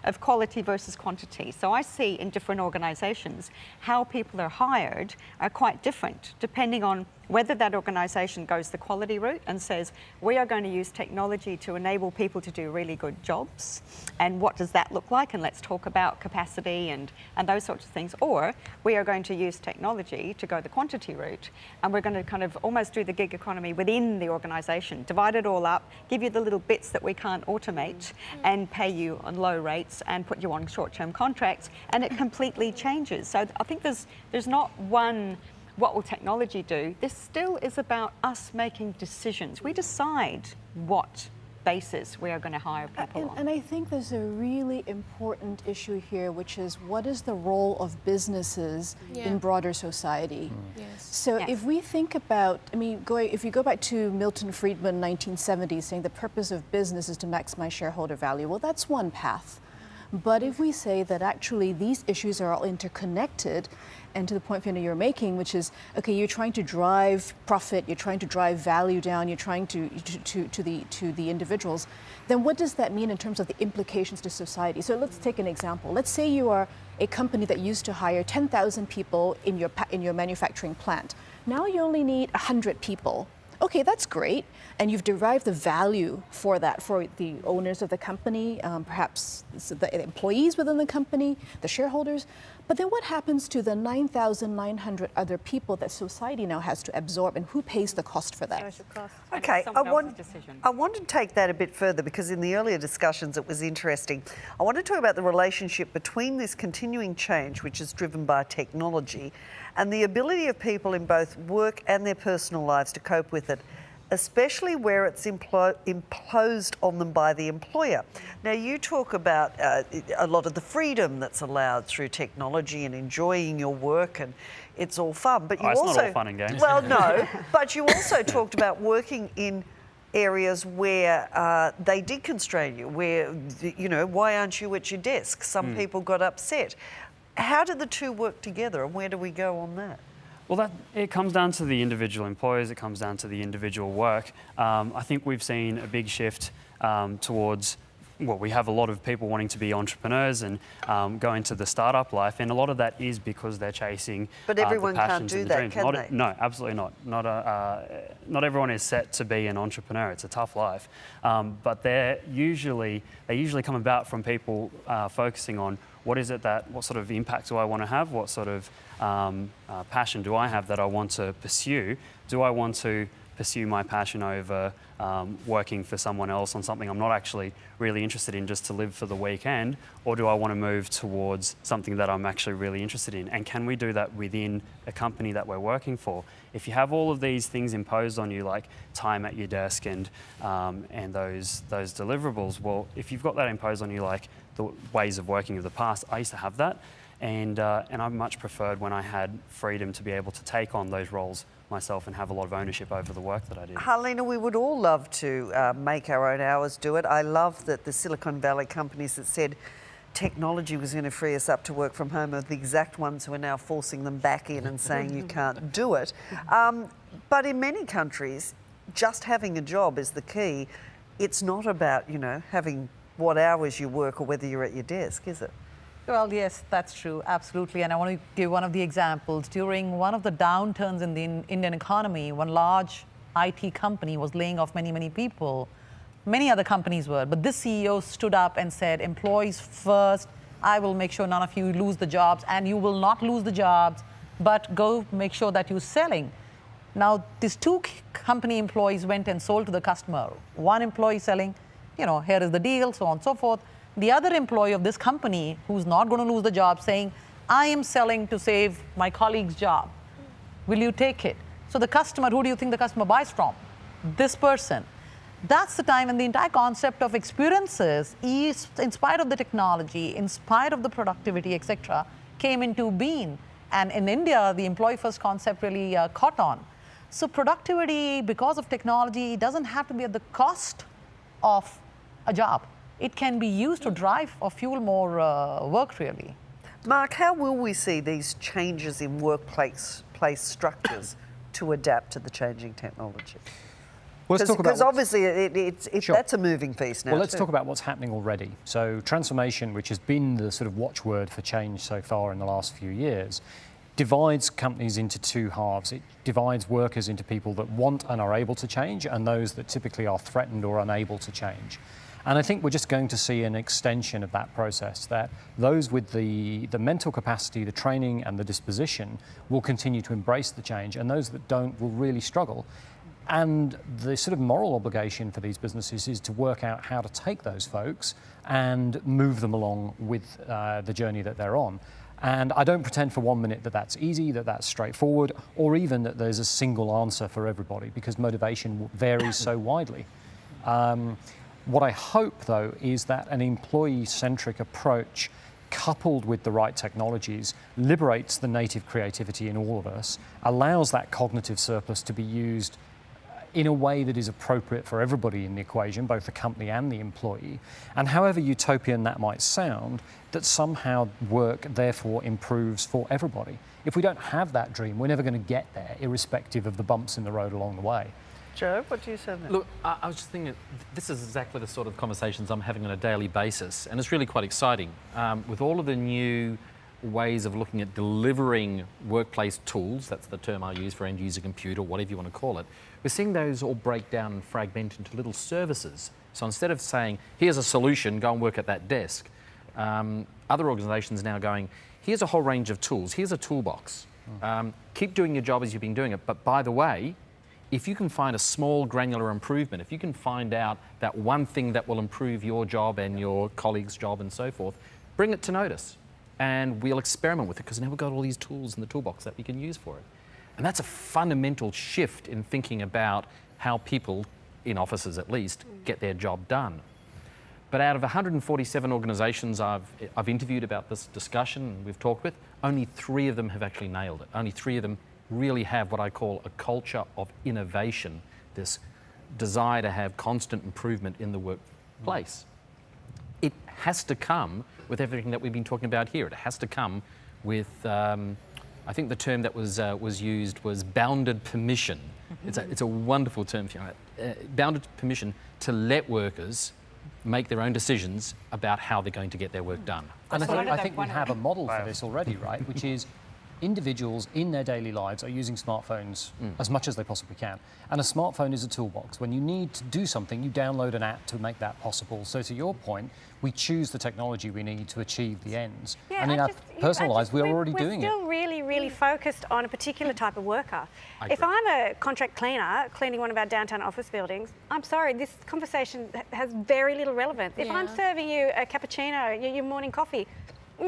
of quality versus quantity. So I see in different organisations how people are hired are quite different depending on whether that organisation goes the quality route and says, we are going to use technology to enable people to do really good jobs, and what does that look like, and let's talk about capacity and those sorts of things. Or we are going to use technology to go the quantity route, and we're going to kind of almost do the gig economy within the organisation, divide it all up, give you the little bits that we can't automate, and pay you on low rates and put you on short-term contracts, and it completely changes. So I think there's not one, what will technology do? This still is about us making decisions. We decide what basis we are going to hire people on. And I think there's a really important issue here, which is what is the role of businesses in broader society? So if we think about, I mean, if you go back to Milton Friedman, 1970s, saying the purpose of business is to maximize shareholder value, well, that's one path. But if we say that actually these issues are all interconnected, and to the point, Fiona, you're making, which is, okay, you're trying to drive profit, you're trying to drive value down, you're trying to the individuals, then what does that mean in terms of the implications to society? So let's take an example. Let's say you are a company that used to hire 10,000 people in your manufacturing plant. Now you only need 100 people. Okay, that's great, and you've derived the value for that for the owners of the company, perhaps the employees within the company, the shareholders. But then what happens to the 9,900 other people that society now has to absorb, and who pays the cost for that? Social cost. Okay, I want to take that a bit further because in the earlier discussions it was interesting. I want to talk about the relationship between this continuing change, which is driven by technology, and the ability of people in both work and their personal lives to cope with it, especially where it's imposed on them by the employer. Now, you talk about a lot of the freedom that's allowed through technology and enjoying your work, and it's all fun. But you it's also, not all fun and games. Well, no, but you also talked about working in areas where they did constrain you, where, you know, why aren't you at your desk? Some people got upset. How do the two work together, and where do we go on that? Well, it comes down to the individual employers, it comes down to the individual work. I think we've seen a big shift towards, well, we have a lot of people wanting to be entrepreneurs and go into the startup life, and a lot of that is because they're chasing But everyone the can't passions do and the that, dreams. can they? No, absolutely not. Not everyone is set to be an entrepreneur. It's a tough life. But they usually come about from people focusing on what sort of impact do I want to have? What sort of passion do I have that I want to pursue? Do I want to pursue my passion over working for someone else on something I'm not actually really interested in just to live for the weekend? Or do I want to move towards something that I'm actually really interested in? And can we do that within a company that we're working for? If you have all of these things imposed on you, like time at your desk and those deliverables, well, if you've got that imposed on you, like the ways of working of the past, I used to have that. And I much preferred when I had freedom to be able to take on those roles myself and have a lot of ownership over the work that I do. Harlina, we would all love to make our own hours do it. I love that the Silicon Valley companies that said technology was going to free us up to work from home are the exact ones who are now forcing them back in and saying you can't do it. But in many countries, just having a job is the key. It's not about, you know, having what hours you work or whether you're at your desk, is it? Well, yes, that's true, absolutely. And I want to give one of the examples. During one of the downturns in the Indian economy, one large IT company was laying off many, many people. Many other companies were, but this CEO stood up and said, employees first, I will make sure none of you lose the jobs, and you will not lose the jobs, but go make sure that you're selling. Now, these two company employees went and sold to the customer. One employee selling, you know, here is the deal, so on and so forth. The other employee of this company, who's not going to lose the job, saying, I am selling to save my colleague's job. Will you take it? So the customer, who do you think the customer buys from? This person. That's the time when the entire concept of experiences, is, in spite of the technology, in spite of the productivity, etc., came into being. And in India, the employee-first concept really caught on. So productivity, because of technology, doesn't have to be at the cost of a job. It can be used to drive or fuel more work, really. Mark, how will we see these changes in workplace structures to adapt to the changing technology? Because obviously that's a moving feast now. Well, let's talk about what's happening already. So transformation, which has been the sort of watchword for change so far in the last few years, divides companies into two halves. It divides workers into people that want and are able to change, and those that typically are threatened or unable to change. And I think we're just going to see an extension of that process, that those with the mental capacity, the training and the disposition will continue to embrace the change, and those that don't will really struggle. And the sort of moral obligation for these businesses is to work out how to take those folks and move them along with the journey that they're on. And I don't pretend for 1 minute that that's easy, that that's straightforward, or even that there's a single answer for everybody, because motivation varies so widely. What I hope, though, is that an employee-centric approach, coupled with the right technologies, liberates the native creativity in all of us, allows that cognitive surplus to be used in a way that is appropriate for everybody in the equation, both the company and the employee. And however utopian that might sound, that somehow work therefore improves for everybody. If we don't have that dream, we're never going to get there, irrespective of the bumps in the road along the way. Joe, what do you say there? Look, I was just thinking, this is exactly the sort of conversations I'm having on a daily basis, and it's really quite exciting. With all of the new ways of looking at delivering workplace tools, that's the term I use for end user compute or whatever you want to call it, we're seeing those all break down and fragment into little services. So instead of saying, here's a solution, go and work at that desk, other organisations now going, here's a whole range of tools, here's a toolbox. Keep doing your job as you've been doing it, but by the way, if you can find a small granular improvement, if you can find out that one thing that will improve your job and your colleague's job and so forth, bring it to notice. And we'll experiment with it, because now we've got all these tools in the toolbox that we can use for it. And that's a fundamental shift in thinking about how people, in offices at least, get their job done. But out of 147 organisations I've interviewed about this discussion and we've talked with, only 3 of them have actually nailed it. Only 3 of them really have what I call a culture of innovation, this desire to have constant improvement in the workplace. It has to come with everything that we've been talking about here. It has to come with, I think the term that was used was bounded permission. It's a wonderful term, bounded permission to let workers make their own decisions about how they're going to get their work done. And I think we have a model for this already, right? Which is individuals in their daily lives are using smartphones as much as they possibly can. And a smartphone is a toolbox. When you need to do something, you download an app to make that possible. So to your point, we choose the technology we need to achieve the ends. Yeah, and in our personal lives, we're already doing it. We're still really, really focused on a particular type of worker. If I'm a contract cleaner cleaning one of our downtown office buildings, I'm sorry, this conversation has very little relevance. If I'm serving you a cappuccino, your morning coffee,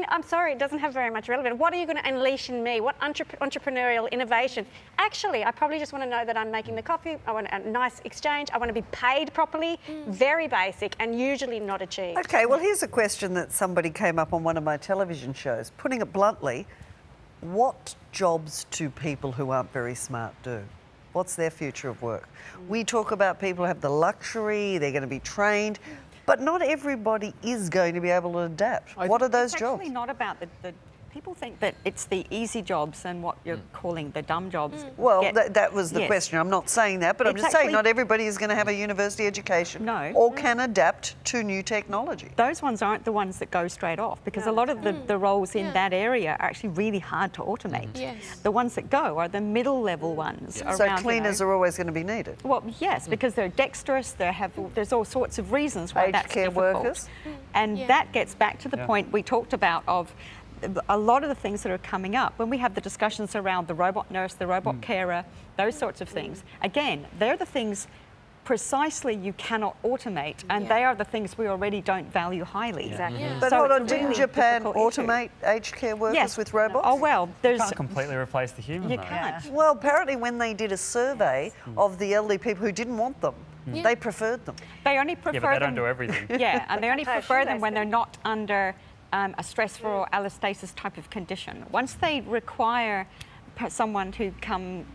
I'm sorry, it doesn't have very much relevance. What are you going to unleash in me? What entrepreneurial innovation? Actually, I probably just want to know that I'm making the coffee, I want a nice exchange, I want to be paid properly. Very basic and usually not achieved. Okay, well, here's a question that somebody came up on one of my television shows. Putting it bluntly, what jobs do people who aren't very smart do? What's their future of work? We talk about people who have the luxury, they're going to be trained, but not everybody is going to be able to adapt. What are those It's jobs? actually not about the people think that it's the easy jobs and what you're calling the dumb jobs. Well, get- that was the yes. question. I'm not saying that, but I'm It's just saying actually- not everybody is going to have a university education No. or can adapt to new technology. Those ones aren't the ones that go straight off because a lot of the roles in that area are actually really hard to automate. Yes. The ones that go are the middle level ones. So around, cleaners are always going to be needed. Well, yes, because they're dexterous. There's all sorts of reasons why Aged that's care difficult. workers. And that gets back to the point we talked about of a lot of the things that are coming up when we have the discussions around the robot nurse, the robot carer, those sorts of things. Again, they're the things precisely you cannot automate, and they are the things we already don't value highly. Exactly. Yeah. But So hold it's on, a didn't really Japan difficult issue. automate aged care workers Yes. with robots? Oh well, there's Can't completely replace the human, you though. can't. Well, apparently when they did a survey of the elderly people who didn't want them, they preferred them. They only prefer Yeah, but they them. don't do everything. Yeah, and they only Oh, prefer sure, them they when do. they're not under a stressful or allostasis type of condition. Once they require someone to come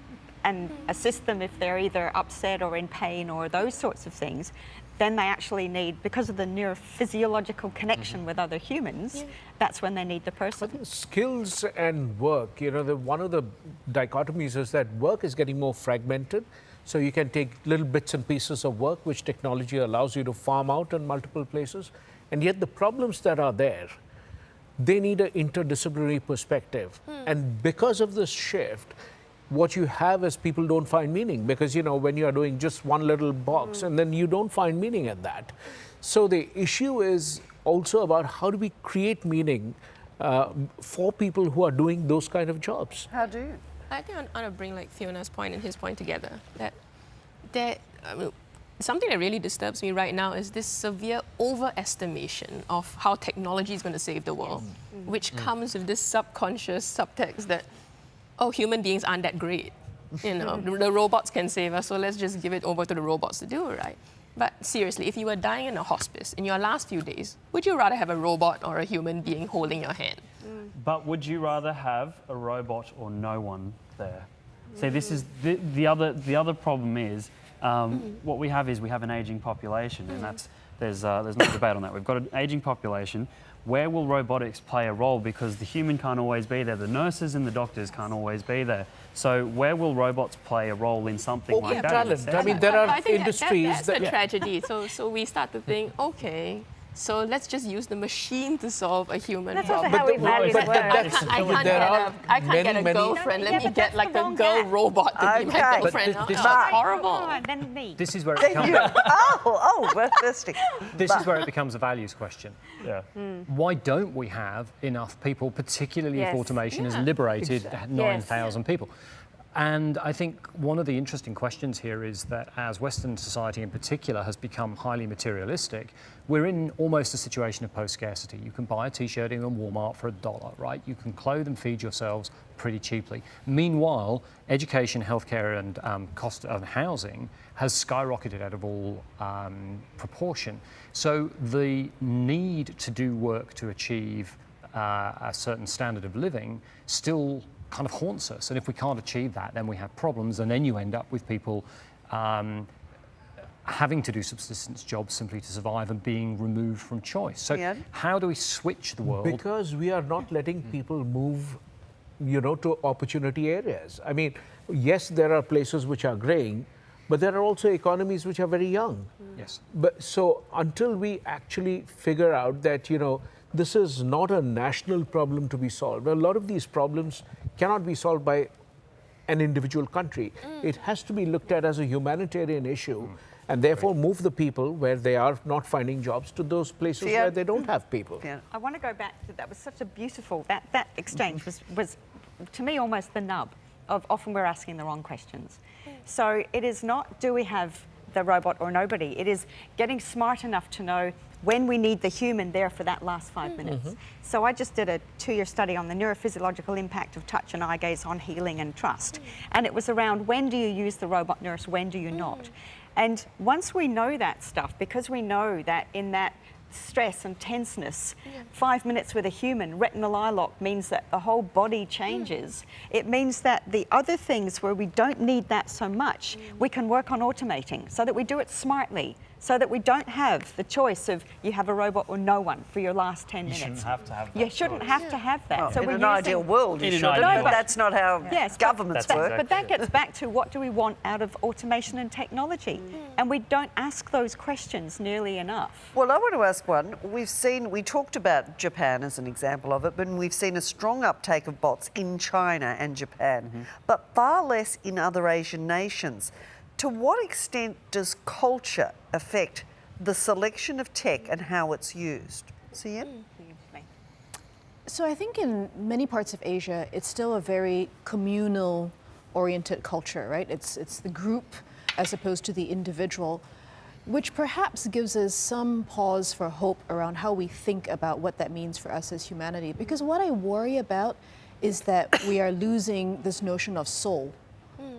and assist them if they're either upset or in pain or those sorts of things, then they actually need, because of the neurophysiological connection with other humans, that's when they need the person. Skills and work, one of the dichotomies is that work is getting more fragmented. So you can take little bits and pieces of work, which technology allows you to farm out in multiple places. And yet the problems that are there, they need an interdisciplinary perspective. And because of this shift, what you have is people don't find meaning because, when you are doing just one little box and then you don't find meaning in that. So the issue is also about how do we create meaning for people who are doing those kind of jobs. How do you? I think I want to bring like Fiona's point and his point together. Something that really disturbs me right now is this severe overestimation of how technology is going to save the world, which comes with this subconscious subtext that, oh, human beings aren't that great. The robots can save us, so let's just give it over to the robots to do it, right? But seriously, if you were dying in a hospice in your last few days, would you rather have a robot or a human being holding your hand? But would you rather have a robot or no one there? See, this is the other problem is what we have an aging population, and there's no debate on that. We've got an aging population. Where will robotics play a role? Because the human can't always be there. The nurses and the doctors can't always be there. So where will robots play a role in something like that? Talent. I mean, there But are I think industries that's that... the tragedy. So we start to think, okay, so let's just use the machine to solve a human That's also problem. how we value but work. I can't get a many- girlfriend. Let me but get that's like the a wrong girl guy. robot to be Okay. my But girlfriend. this- Oh, this- it's horrible. Oh, then me. This is where it becomes, We're thirsty. this is where it becomes a values question. Yeah. Why don't we have enough people, particularly if Yes. automation has liberated 9,000 people? And I think one of the interesting questions here is that as Western society in particular has become highly materialistic, we're in almost a situation of post-scarcity. You can buy a t-shirt in Walmart for $1, right? You can clothe and feed yourselves pretty cheaply. Meanwhile, education, healthcare and cost of housing has skyrocketed out of all proportion. So the need to do work to achieve a certain standard of living still kind of haunts us. And if we can't achieve that, then we have problems. And then you end up with people having to do subsistence jobs simply to survive and being removed from choice. So how do we switch the world? Because we are not letting people move, to opportunity areas. I mean, yes, there are places which are graying, but there are also economies which are very young. Yes. But so until we actually figure out that, this is not a national problem to be solved. A lot of these problems cannot be solved by an individual country. It has to be looked at as a humanitarian issue and therefore move the people where they are not finding jobs to those places where they don't have people. I want to go back to that was such a beautiful, that exchange was to me almost the nub of often we're asking the wrong questions. So it is not do we have the robot or nobody, it is getting smart enough to know when we need the human there for that last 5 minutes. So I just did a 2-year study on the neurophysiological impact of touch and eye gaze on healing and trust. And it was around when do you use the robot nurse, when do you not? And once we know that stuff, because we know that in that stress and tenseness. 5 minutes with a human, retinal eye lock, means that the whole body changes. It means that the other things where we don't need that so much, we can work on automating so that we do it smartly, so that we don't have the choice of you have a robot or no one for your last 10 minutes. You shouldn't have to have that. You shouldn't have to have that. Well, so in we're an using- ideal world, you In an should, ideal but world. that's not how governments That's work. But that gets back to what do we want out of automation and technology? And we don't ask those questions nearly enough. Well, I want to ask one. We talked about Japan as an example of it, but we've seen a strong uptake of bots in China and Japan, but far less in other Asian nations. To what extent does culture affect the selection of tech and how it's used? Sian? So I think in many parts of Asia, it's still a very communal-oriented culture, right? It's the group as opposed to the individual, which perhaps gives us some pause for hope around how we think about what that means for us as humanity. Because what I worry about is that we are losing this notion of soul.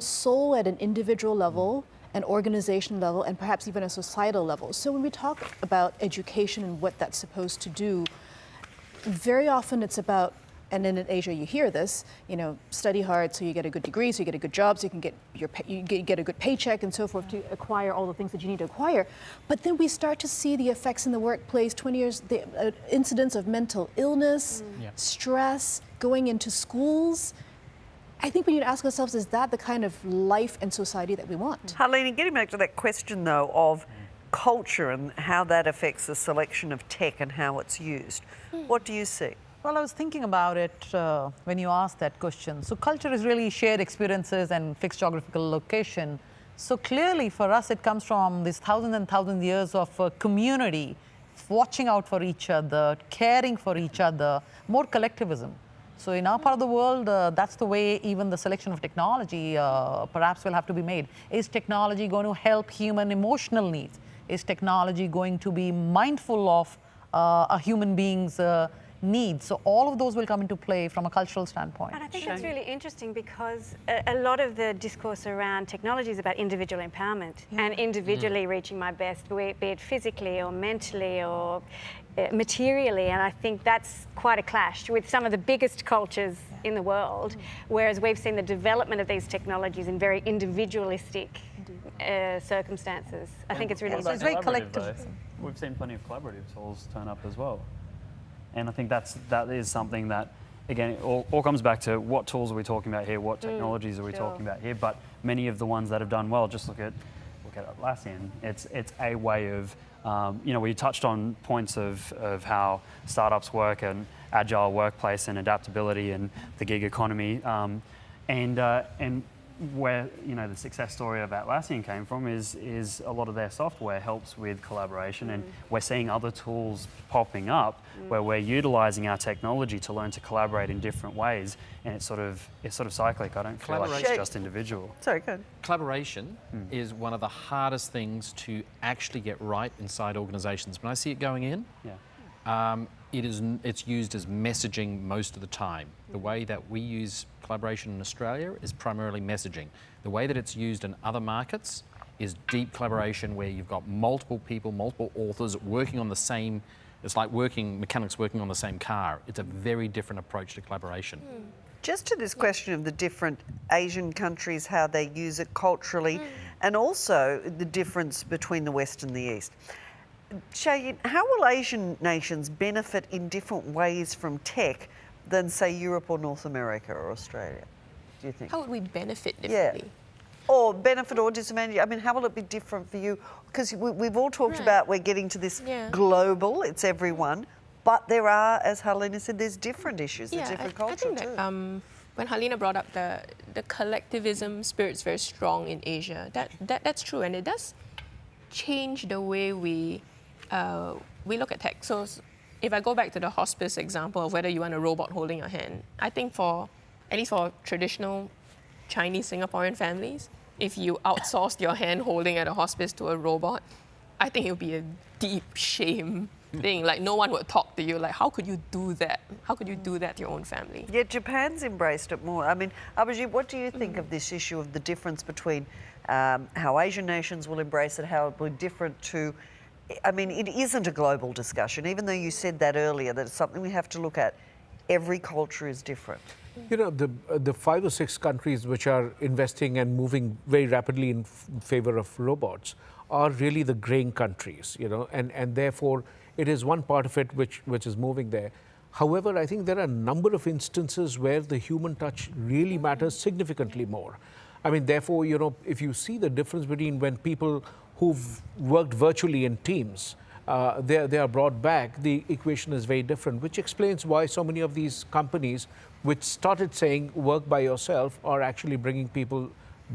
Soul at an individual level, an organization level, and perhaps even a societal level. So when we talk about education and what that's supposed to do, very often it's about, and then in Asia you hear this, study hard so you get a good degree, so you get a good job, so you can get a good paycheck and so forth to acquire all the things that you need to acquire. But then we start to see the effects in the workplace, 20 years, the incidents of mental illness, stress, going into schools. I think we need to ask ourselves, is that the kind of life and society that we want? Harlene, getting back to that question though of culture and how that affects the selection of tech and how it's used, what do you see? Well, I was thinking about it when you asked that question. So culture is really shared experiences and fixed geographical location. So clearly for us, it comes from these thousands and thousands of years of community, watching out for each other, caring for each other, more collectivism. So in our part of the world, that's the way even the selection of technology perhaps will have to be made. Is technology going to help human emotional needs? Is technology going to be mindful of a human being's needs? So all of those will come into play from a cultural standpoint. And I think that's really interesting because a lot of the discourse around technology is about individual empowerment and individually reaching my best, be it physically or mentally or materially, and I think that's quite a clash with some of the biggest cultures in the world, whereas we've seen the development of these technologies in very individualistic circumstances. I think it's really What about It's very collaborative, collective. though? We've seen plenty of collaborative tools turn up as well. And I think that is something that, again, it all comes back to what tools are we talking about here, what technologies are we talking about here, but many of the ones that have done well, just look at Atlassian. It's a way of, we touched on points of how startups work and agile workplace and adaptability and the gig economy, and where the success story of Atlassian came from is a lot of their software helps with collaboration, and we're seeing other tools popping up where we're utilizing our technology to learn to collaborate in different ways, and it's sort of cyclic. I don't feel like it's just individual. Sorry, go ahead. Collaboration is one of the hardest things to actually get right inside organisations. When I see it going in, it's used as messaging most of the time. The way that we use collaboration in Australia is primarily messaging. The way that it's used in other markets is deep collaboration where you've got multiple people, multiple authors working on the same, it's like mechanics working on the same car. It's a very different approach to collaboration. Just to this question of the different Asian countries, how they use it culturally, and also the difference between the West and the East. Shayin, how will Asian nations benefit in different ways from tech than, say, Europe or North America or Australia, do you think? How would we benefit differently? Or benefit or disadvantage? I mean, how will it be different for you? Because we've all talked about we're getting to this global, it's everyone, but there are, as Helena said, there's different issues, there's different culture I think that when Helena brought up the collectivism spirit's very strong in Asia, that's true, and it does change the way we look at tech. So if I go back to the hospice example of whether you want a robot holding your hand, I think at least for traditional Chinese Singaporean families, if you outsourced your hand holding at a hospice to a robot, I think it would be a deep shame thing. Like, no one would talk to you. Like, how could you do that? How could you do that to your own family? Yet Japan's embraced it more. I mean, Abhijit, what do you think of this issue of the difference between how Asian nations will embrace it, how it will be different to I mean, it isn't a global discussion, even though you said that earlier, that it's something we have to look at. Every culture is different. You know, the 5 or 6 countries which are investing and moving very rapidly in favor of robots are really the graying countries, you know, and therefore it is one part of it which is moving there. However, I think there are a number of instances where the human touch really matters significantly more. I mean, therefore, you know, if you see the difference between when people who've worked virtually in teams, they are brought back, the equation is very different, which explains why so many of these companies which started saying work by yourself are actually bringing people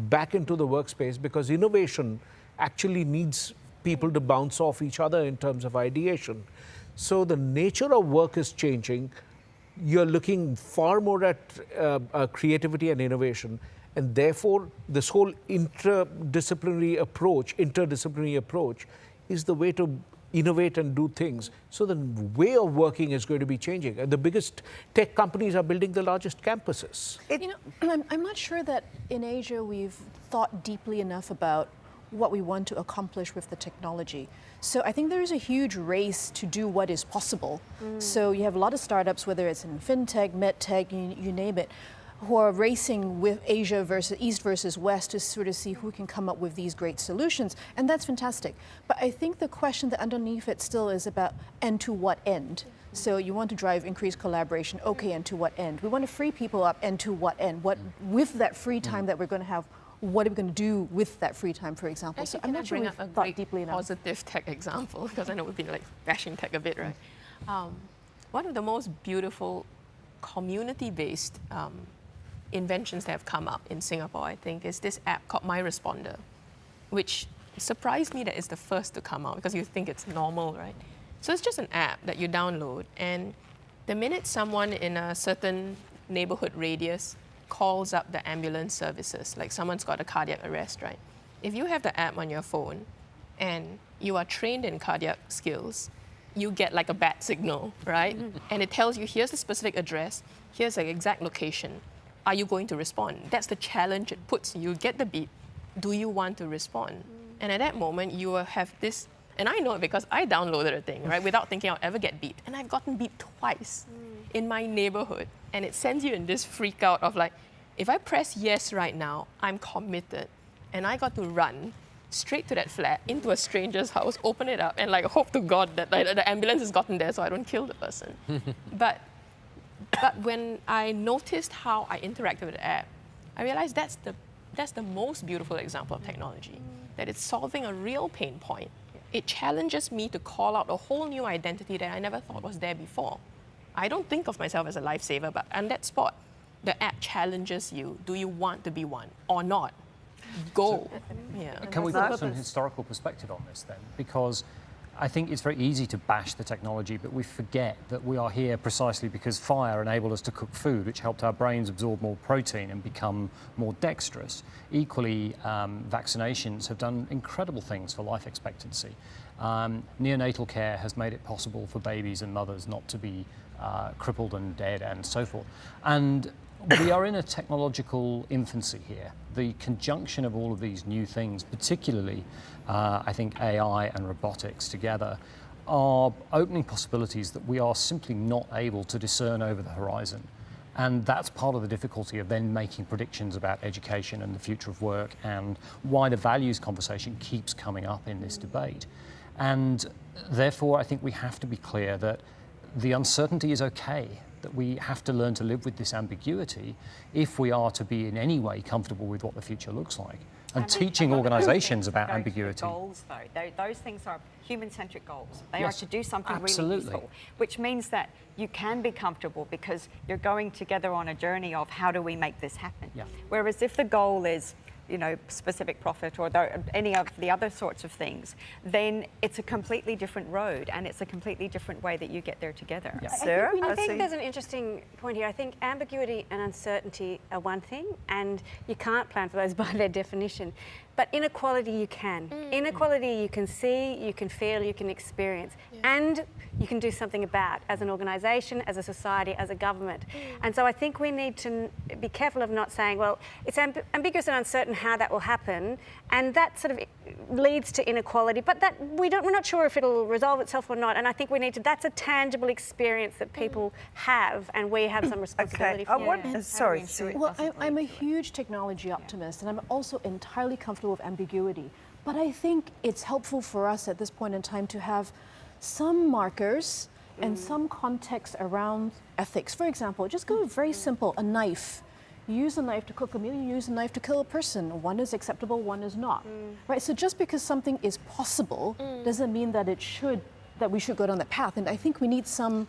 back into the workspace, because innovation actually needs people to bounce off each other in terms of ideation. So the nature of work is changing. You're looking far more at creativity and innovation, and therefore this whole interdisciplinary approach is the way to innovate and do things. So the way of working is going to be changing. And the biggest tech companies are building the largest campuses. You know, I'm not sure that in Asia we've thought deeply enough about what we want to accomplish with the technology. So I think there is a huge race to do what is possible. So you have a lot of startups, whether it's in fintech, medtech, you name it, who are racing with Asia versus East versus West to sort of see who can come up with these great solutions. And that's fantastic. But I think the question that underneath it still is about, and to what end? So you want to drive increased collaboration, okay, and to what end? We want to free people up, and to what end? What, with that free time that we're going to have, what are we going to do with that free time, for example? Actually, So I'm not sure we've thought deeply enough. Positive tech example, because I know we've been like bashing tech a bit, right? One of the most beautiful community-based inventions that have come up in Singapore, I think, is this app called My Responder, which surprised me that it's the first to come out, because you think it's normal, right? So it's just an app that you download, and the minute someone in a certain neighborhood radius calls up the ambulance services, like someone's got a cardiac arrest, right? If you have the app on your phone and you are trained in cardiac skills, you get like a bat signal, right? And it tells you, here's the specific address, here's the exact location. Are you going to respond? That's the challenge it puts. You get the beep. Do you want to respond? And at that moment, you will have this, and I know it because I downloaded a thing, right, without thinking I'll ever get beeped. And I've gotten beeped twice in my neighborhood. And it sends you in this freak out of like, if I press yes right now, I'm committed. And I got to run straight to that flat, into a stranger's house, open it up, and like hope to God that like, the ambulance has gotten there so I don't kill the person. But when I noticed how I interacted with the app, I realized that's the most beautiful example of technology, that it's solving a real pain point. It challenges me to call out a whole new identity that I never thought was there before. I don't think of myself as a lifesaver, but on that spot, the app challenges you. Do you want to be one or not? Go. Yeah. Can we put some historical perspective on this then? Because I think it's very easy to bash the technology, but we forget that we are here precisely because fire enabled us to cook food, which helped our brains absorb more protein and become more dexterous. Equally, vaccinations have done incredible things for life expectancy. Neonatal care has made it possible for babies and mothers not to be crippled and dead and so forth. And we are in a technological infancy here. The conjunction of all of these new things, particularly I think AI and robotics together, are opening possibilities that we are simply not able to discern over the horizon. And that's part of the difficulty of then making predictions about education and the future of work, and why the values conversation keeps coming up in this debate. And therefore, I think we have to be clear that the uncertainty is okay, that we have to learn to live with this ambiguity if we are to be in any way comfortable with what the future looks like. And teaching organisations about ambiguity. Goals, though, those things are human-centric goals. They Yes, are to do something absolutely. really useful, which means that you can be comfortable because you're going together on a journey of how do we make this happen. Yeah. Whereas if the goal is, you know, specific profit or any of the other sorts of things, then it's a completely different road and it's a completely different way that you get there together. Yeah. Sarah? I think there's an interesting point here. I think ambiguity and uncertainty are one thing, and you can't plan for those by their definition. But inequality you can. Inequality you can see, you can feel, you can experience. And you can do something about as an organisation, as a society, as a government. And so I think we need to be careful of not saying, well, it's ambiguous and uncertain how that will happen. And that sort of leads to inequality. But that we're not sure if it'll resolve itself or not. And I think we need to, that's a tangible experience that people have, and we have some responsibility for that. Sorry. Well, I'm a huge technology optimist, and I'm also entirely comfortable with ambiguity. But I think it's helpful for us at this point in time to have some markers and some context around ethics. For example, just go very simple, a knife. You use a knife to cook a meal, you use a knife to kill a person. One is acceptable, one is not. Right? So just because something is possible doesn't mean that we should go down that path. And I think we need some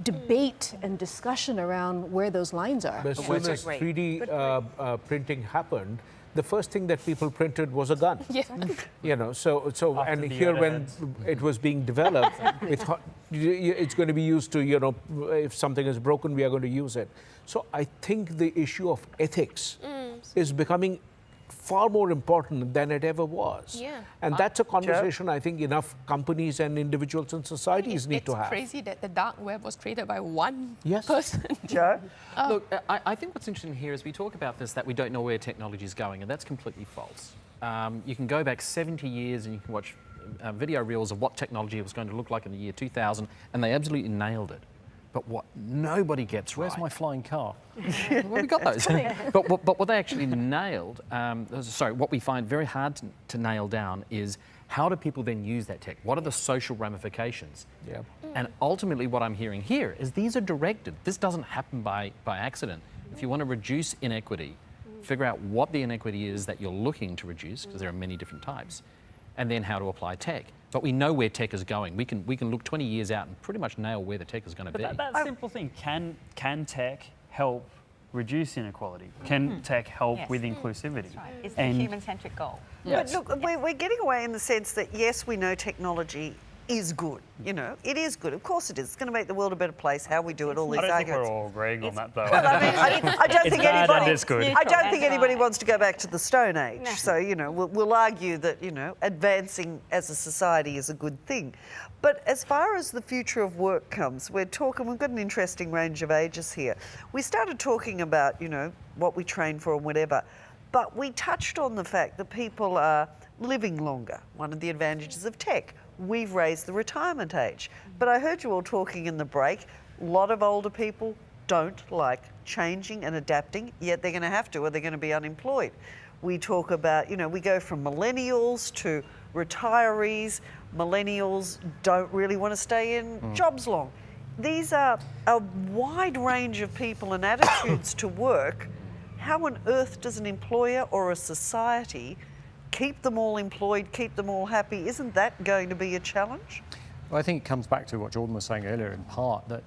debate and discussion around where those lines are. As soon as 3D printing happened, the first thing that people printed was a gun. Yeah. You know, and here when it was being developed, it's going to be used to, you know, if something is broken, we are going to use it. So I think the issue of ethics is becoming far more important than it ever was. Yeah. And that's a conversation I think enough companies and individuals and societies need to have. It's crazy that the dark web was created by one Yes. person. Joe? Look, I think what's interesting here is we talk about this, that we don't know where technology is going, and that's completely false. You can go back 70 years and you can watch video reels of what technology was going to look like in the year 2000, and they absolutely nailed it. But what nobody gets Where's right. my flying car? Well, we got those. but what they actually nailed, what we find very hard to nail down is how do people then use that tech? What are the social ramifications? Yeah. And ultimately what I'm hearing here is these are directed. This doesn't happen by accident. If you want to reduce inequity, figure out what the inequity is that you're looking to reduce, because there are many different types, and then how to apply tech. But we know where tech is going. We can look 20 years out and pretty much nail where the tech is going to be. But that simple thing, can tech help reduce inequality? Can tech help with inclusivity? It's the human-centric goal. But look, we're getting away in the sense that, yes, we know technology is good. You know, it is good. Of course it is. It's going to make the world a better place. How we do it, all these I don't think arguments. we're all agreeing on that, though. Well, I mean, I don't It's think bad anybody. and it's good. I don't think anybody wants to go back to the Stone Age. So you know, we'll argue that advancing as a society is a good thing. But as far as the future of work comes, we've got an interesting range of ages here. We started talking about what we train for and whatever, but we touched on the fact that people are living longer. One of the advantages of tech. We've raised the retirement age. But I heard you all talking in the break, a lot of older people don't like changing and adapting, yet they're going to have to or they're going to be unemployed. We talk about, we go from millennials to retirees. Millennials don't really want to stay in jobs long. These are a wide range of people and attitudes to work. How on earth does an employer or a society keep them all employed, keep them all happy? Isn't that going to be a challenge? Well, I think it comes back to what Jordan was saying earlier in part, that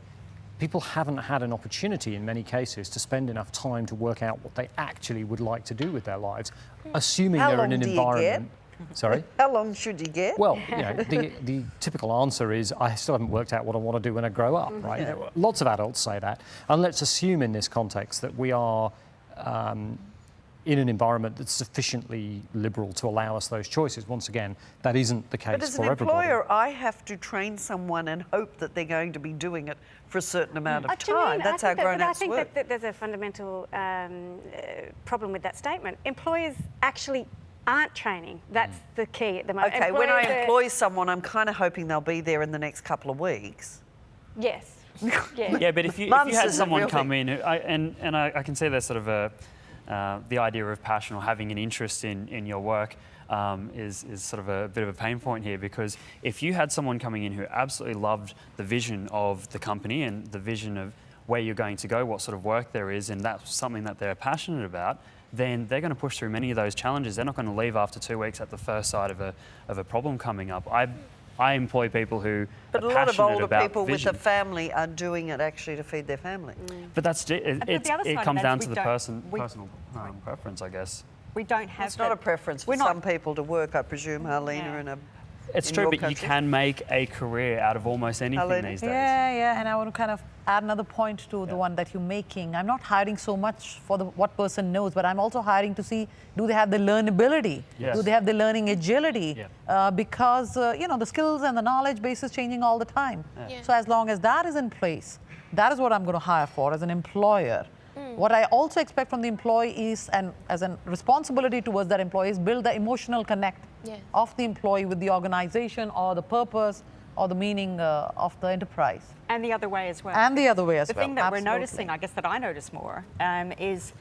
people haven't had an opportunity in many cases to spend enough time to work out what they actually would like to do with their lives, assuming How they're in long an do you environment. Sorry? How long should you get? Well, the typical answer is, I still haven't worked out what I want to do when I grow up, right? Yeah. Lots of adults say that. And let's assume in this context that we are in an environment that's sufficiently liberal to allow us those choices. Once again, that isn't the case But as an for everybody. employer, I have to train someone and hope that they're going to be doing it for a certain amount of time. That's how grown-ups work. I think that there's a fundamental problem with that statement. Employers actually aren't training. That's the key at the moment. Okay, when I Employers employ someone, I'm kind of hoping they'll be there in the next couple of weeks. Yes. Yeah, but if you Months had isn't someone real come in, I can see there's sort of the idea of passion or having an interest in your work is sort of a bit of a pain point here, because if you had someone coming in who absolutely loved the vision of the company and the vision of where you're going to go, what sort of work there is, and that's something that they're passionate about, then they're going to push through many of those challenges. They're not going to leave after 2 weeks at the first sight of a problem coming up. I employ people who But are a lot of passionate older about people vision. with a family are doing it actually to feed their family. But that's the other it side comes of that down is to we the don't- personal preference, I guess. We don't have. It's not a preference for some people to work, I presume, Harlena, in a. It's in true, your but country. you can make a career out of almost anything Harlena? these days. Yeah, and I want to kind of add another point to the one that you're making. I'm not hiring so much for what person knows, but I'm also hiring to see, do they have the learnability? Yes. Do they have the learning agility? Yeah. Because the skills and the knowledge base is changing all the time. Yeah. So as long as that is in place, that is what I'm going to hire for as an employer. What I also expect from the employee is, and as a responsibility towards that employee, is build the emotional connect of the employee with the organization or the purpose or the meaning of the enterprise. And the other way as well. And the other way as the well. thing that Absolutely. we're noticing, I guess that I notice more, is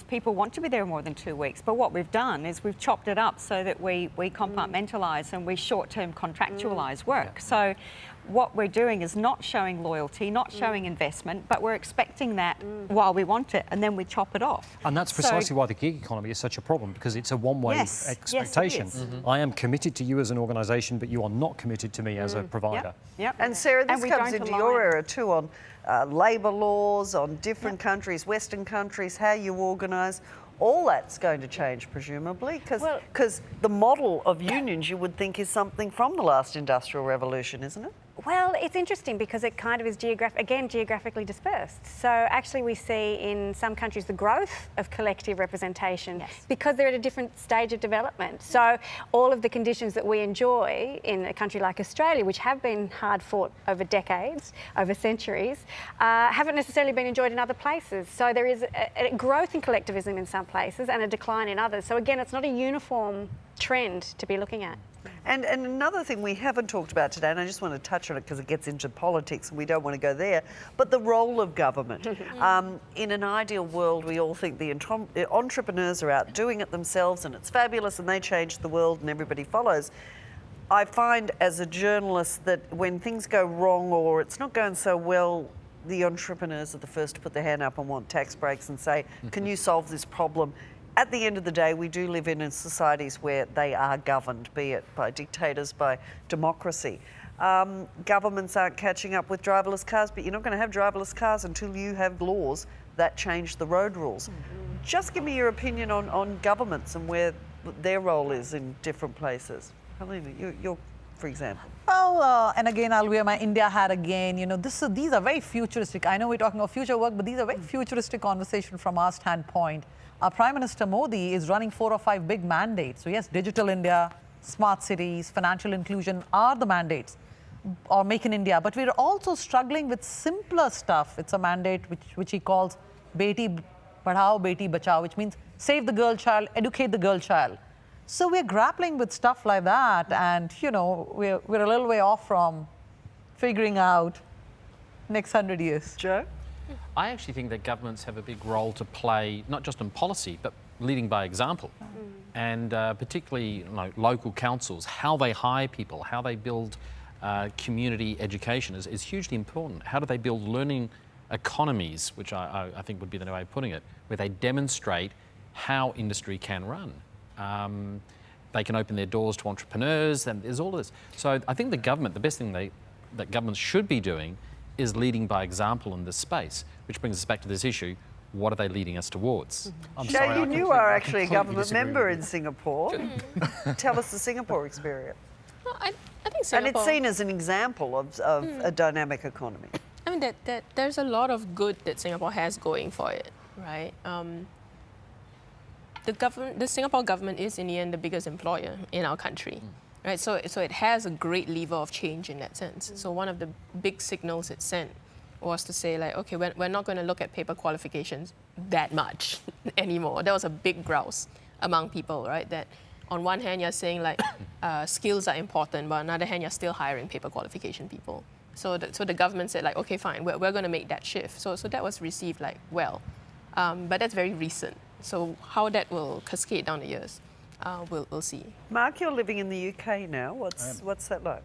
people want to be there more than 2 weeks. But what we've done is we've chopped it up so that we compartmentalize and we short-term contractualize work. So what we're doing is not showing loyalty, not showing investment, but we're expecting that while we want it, and then we chop it off. And that's precisely why the gig economy is such a problem, because it's a one-way expectation. Yes, it is. I am committed to you as an organisation, but you are not committed to me as a provider. Yep. And Sarah, this we comes don't into align. your area too on labour laws, on different countries, Western countries, how you organise. All that's going to change, presumably, because the model of unions, you would think, is something from the last industrial revolution, isn't it? Well, it's interesting because it kind of is geographically dispersed. So actually we see in some countries the growth of collective representation because they're at a different stage of development. So all of the conditions that we enjoy in a country like Australia, which have been hard fought over decades, over centuries, haven't necessarily been enjoyed in other places. So there is a growth in collectivism in some places and a decline in others. So again, it's not a uniform trend to be looking at. And another thing we haven't talked about today, and I just want to touch on it because it gets into politics and we don't want to go there, but the role of government. In an ideal world, we all think the entrepreneurs are out doing it themselves and it's fabulous and they change the world and everybody follows. I find as a journalist that when things go wrong or it's not going so well, the entrepreneurs are the first to put their hand up and want tax breaks and say, can you solve this problem? At the end of the day, we do live in societies where they are governed, be it by dictators, by democracy. Governments aren't catching up with driverless cars, but you're not going to have driverless cars until you have laws that change the road rules. Just give me your opinion on governments and where their role is in different places. Helena, you're for example. Well, and again, I'll wear my India hat again. These are very futuristic. I know we're talking about future work, but these are very futuristic conversations from our standpoint. Our Prime Minister Modi is running 4 or 5 big mandates. So yes, Digital India, smart cities, financial inclusion are the mandates, or Make in India. But we're also struggling with simpler stuff. It's a mandate which he calls Beti Padhao, Beti Bachao, which means save the girl child, educate the girl child. So we're grappling with stuff like that, and we're a little way off from figuring out next 100 years. Joe? I actually think that governments have a big role to play, not just in policy, but leading by example. And particularly local councils, how they hire people, how they build community education is hugely important. How do they build learning economies, which I think would be the way of putting it, where they demonstrate how industry can run. They can open their doors to entrepreneurs, and there's all of this. So I think the best thing that governments should be doing is leading by example in this space, which brings us back to this issue. What are they leading us towards? Joe, you are actually a government member in Singapore. Tell us the Singapore experience. Well, I think Singapore... And it's seen as an example of a dynamic economy. I mean, there's a lot of good that Singapore has going for it, right? The Singapore government is, in the end, the biggest employer in our country. Right, so it has a great lever of change in that sense. So one of the big signals it sent was to say, like, okay, we're not going to look at paper qualifications that much anymore. There was a big grouse among people, right? That on one hand you're saying like skills are important, but on the other hand you're still hiring paper qualification people. So the government said like, okay, fine, we're going to make that shift. So that was received like well, but that's very recent. So how that will cascade down the years. We'll see. Mark, you're living in the UK now. What's that like?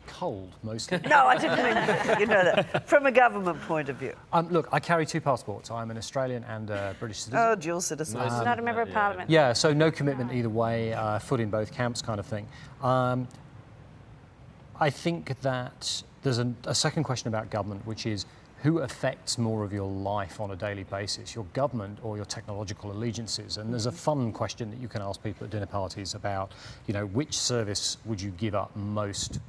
Cold, mostly. No, I didn't mean, that. From a government point of view. Look, I carry 2 passports. I'm an Australian and a British citizen. Oh, dual citizen. Not a member of Parliament. Yeah, so no commitment either way, foot in both camps kind of thing. I think that there's a second question about government, which is who affects more of your life on a daily basis, your government or your technological allegiances? And there's a fun question that you can ask people at dinner parties about, which service would you give up most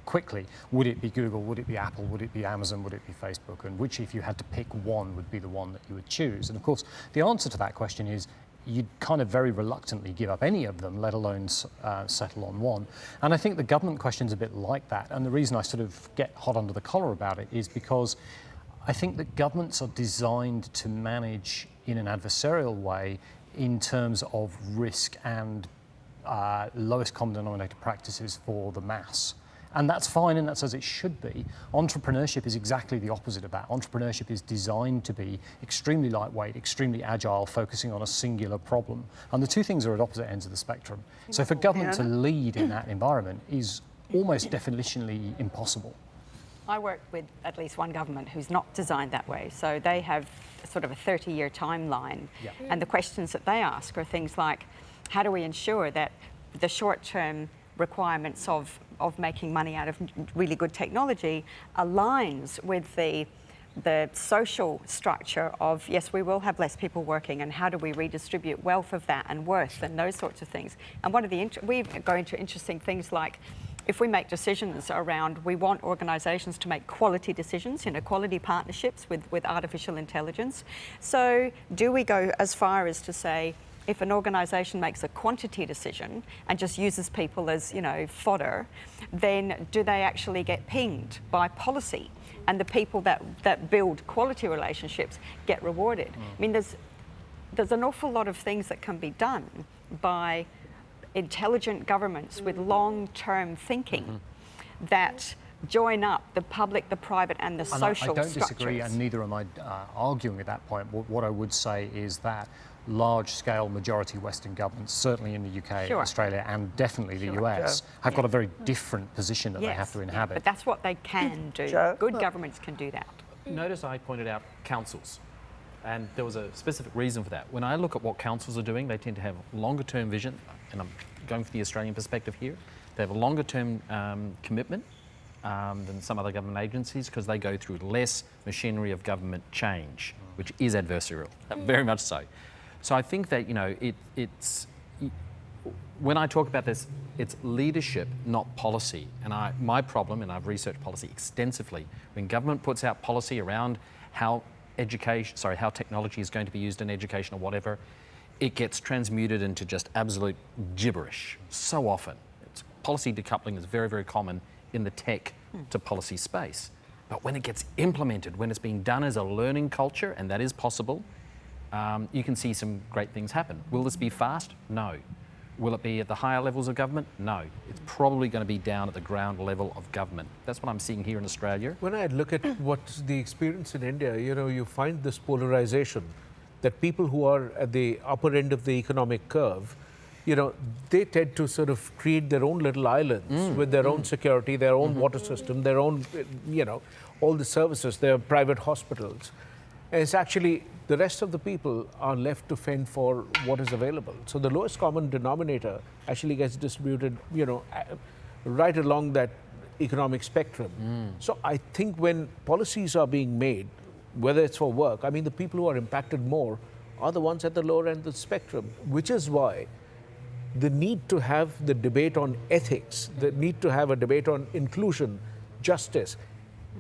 quickly? Would it be Google? Would it be Apple? Would it be Amazon? Would it be Facebook? And which, if you had to pick one, would be the one that you would choose? And of course, the answer to that question is you'd kind of very reluctantly give up any of them, let alone settle on one. And I think the government question's a bit like that. And the reason I sort of get hot under the collar about it is because I think that governments are designed to manage in an adversarial way in terms of risk and lowest common denominator practices for the mass. And that's fine, and that's as it should be. Entrepreneurship is exactly the opposite of that. Entrepreneurship is designed to be extremely lightweight, extremely agile, focusing on a singular problem. And the two things are at opposite ends of the spectrum. So for government to lead in that environment is almost definitionally impossible. I work with at least one government who's not designed that way. So they have sort of a 30-year timeline. Yeah. And the questions that they ask are things like, how do we ensure that the short-term requirements of making money out of really good technology aligns with the social structure of, yes, we will have less people working, and how do we redistribute wealth of that and worth and those sorts of things. And one of the, we go into interesting things like, if we make decisions around, we want organisations to make quality decisions, quality partnerships with artificial intelligence. So do we go as far as to say, if an organisation makes a quantity decision and just uses people as, fodder, then do they actually get pinged by policy? And the people that build quality relationships get rewarded. I mean, there's an awful lot of things that can be done by intelligent governments with long-term thinking that join up the public, the private, and the social structures. I don't disagree, and neither am I arguing at that point. What I would say is that large-scale majority Western governments, certainly in the UK, Australia, and definitely the US, have got a very different position that they have to inhabit. But that's what they can do. Good governments can do that. Notice I pointed out councils, and there was a specific reason for that. When I look at what councils are doing, they tend to have longer-term vision, and I'm going for the Australian perspective here. They have a longer-term commitment than some other government agencies because they go through less machinery of government change, which is adversarial, very much so. So I think that, it's when I talk about this, it's leadership, not policy. And my problem, and I've researched policy extensively, when government puts out policy around how technology is going to be used in education or whatever, it gets transmuted into just absolute gibberish so often. Policy decoupling is very, very common in the tech to policy space. But when it gets implemented, when it's being done as a learning culture, and that is possible, you can see some great things happen. Will this be fast? No. Will it be at the higher levels of government? No. It's probably going to be down at the ground level of government. That's what I'm seeing here in Australia. When I look at what's the experience in India, you find this polarization that people who are at the upper end of the economic curve, they tend to sort of create their own little islands with their own security, their own water system, their own, all the services, their private hospitals. And it's actually the rest of the people are left to fend for what is available. So the lowest common denominator actually gets distributed, right along that economic spectrum. So I think when policies are being made, whether it's for work, I mean, the people who are impacted more are the ones at the lower end of the spectrum, which is why the need to have the debate on ethics, the need to have a debate on inclusion, justice,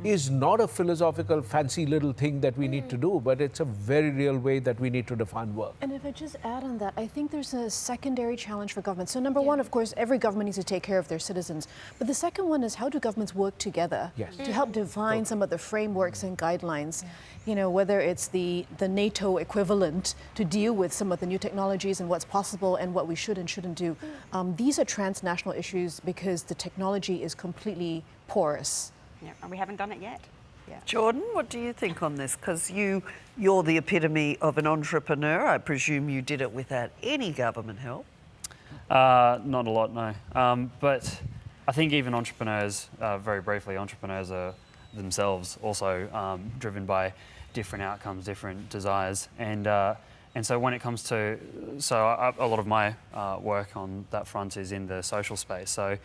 is not a philosophical, fancy little thing that we need to do, but it's a very real way that we need to define work. And if I just add on that, I think there's a secondary challenge for government. So number one, of course, every government needs to take care of their citizens. But the second one is, how do governments work together to help define some of the frameworks and guidelines? Whether it's the NATO equivalent to deal with some of the new technologies and what's possible and what we should and shouldn't do. These are transnational issues because the technology is completely porous. Yeah, and we haven't done it yet. Yeah. Jordan, what do you think on this? Because you're the epitome of an entrepreneur. I presume you did it without any government help. Not a lot, no. But I think even entrepreneurs, very briefly, entrepreneurs are themselves also driven by different outcomes, different desires. And And so when it comes to, a lot of my work on that front is in the social space. So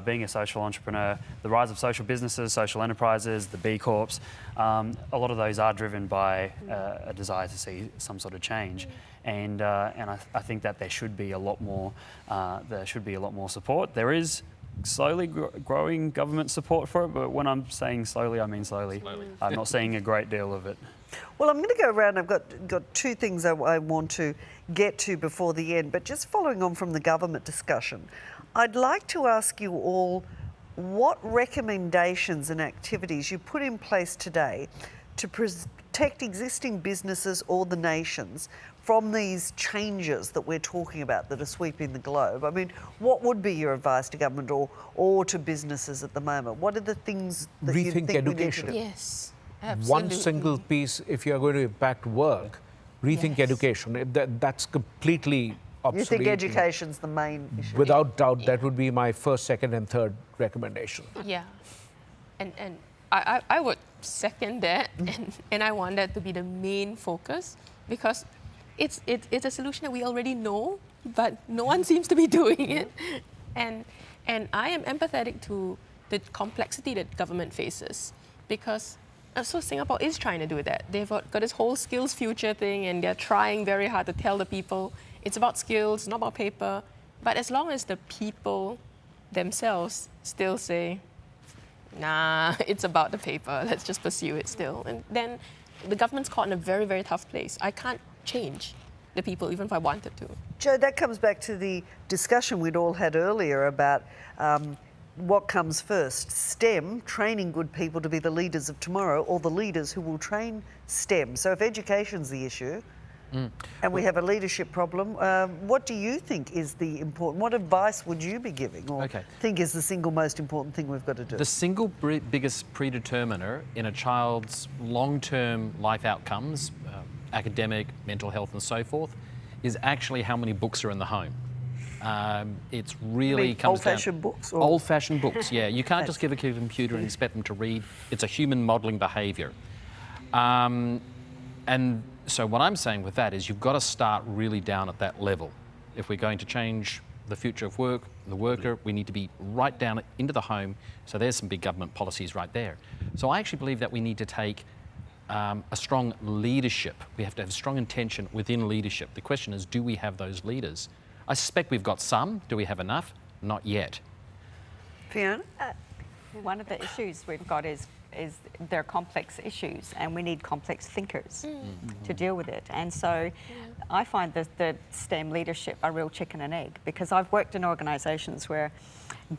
being a social entrepreneur, the rise of social businesses, social enterprises, the B Corps, a lot of those are driven by a desire to see some sort of change. And I think that there should be a lot more support. There is slowly growing government support for it, but when I'm saying slowly, I mean slowly. I'm not seeing a great deal of it. Well, I'm going to go around. I've got two things I want to get to before the end, but just following on from the government discussion, I'd like to ask you all what recommendations and activities you put in place today to protect existing businesses or the nations from these changes that we're talking about that are sweeping the globe. I mean, what would be your advice to government or to businesses at the moment? What are the things that you think education. we need to do? Yes, absolutely. One single piece, if you're going to impact work, rethink education. That's completely obsolete. You think education's the main issue? Without doubt, that would be my first, second, and third recommendation. Yeah, and I would second that, and I want that to be the main focus, because it's a solution that we already know, but no one seems to be doing it, and I am empathetic to the complexity that government faces, because so Singapore is trying to do that. They've got this whole skills future thing, and they're trying very hard to tell the people it's about skills, not about paper. But as long as the people themselves still say, nah, it's about the paper, let's just pursue it still, and then the government's caught in a very, very tough place. I can't change the people, even if I wanted to. Joe, that comes back to the discussion we'd all had earlier about what comes first, STEM, training good people to be the leaders of tomorrow, or the leaders who will train STEM. So if education's the issue, and we have a leadership problem, what do you think is the important, what advice would you be giving, or think is the single most important thing we've got to do? The single biggest predeterminer in a child's long-term life outcomes, academic, mental health and so forth, is actually how many books are in the home. It's really comes down... Old-fashioned books? Or? Old-fashioned books, yeah. You can't just give a computer and expect them to read. It's a human modelling behaviour. And so what I'm saying with that is you've got to start really down at that level. If we're going to change the future of work, the worker, we need to be right down into the home. So there's some big government policies right there. So I actually believe that we need to take a strong leadership. We have to have strong intention within leadership. The question is, do we have those leaders? I suspect we've got some. Do we have enough? Not yet. Fiona? One of the issues we've got is they're complex issues, and we need complex thinkers to deal with it. And so I find that the STEM leadership a real chicken and egg, because I've worked in organisations where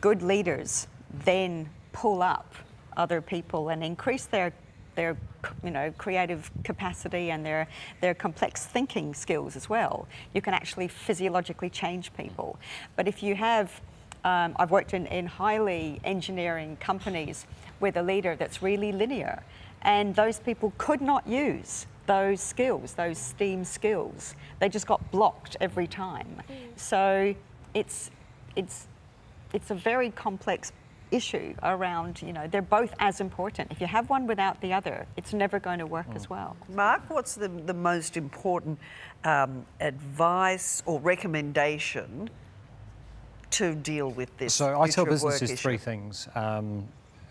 good leaders then pull up other people and increase their creative capacity and their complex thinking skills as well. You can actually physiologically change people. But if you have, I've worked in highly engineering companies with a leader that's really linear, and those people could not use those skills, those STEAM skills. They just got blocked every time. So it's a very complex issue around, they're both as important. If you have one without the other, it's never going to work as well. Mark, what's the most important advice or recommendation to deal with this? So I tell future of work businesses three issue? things.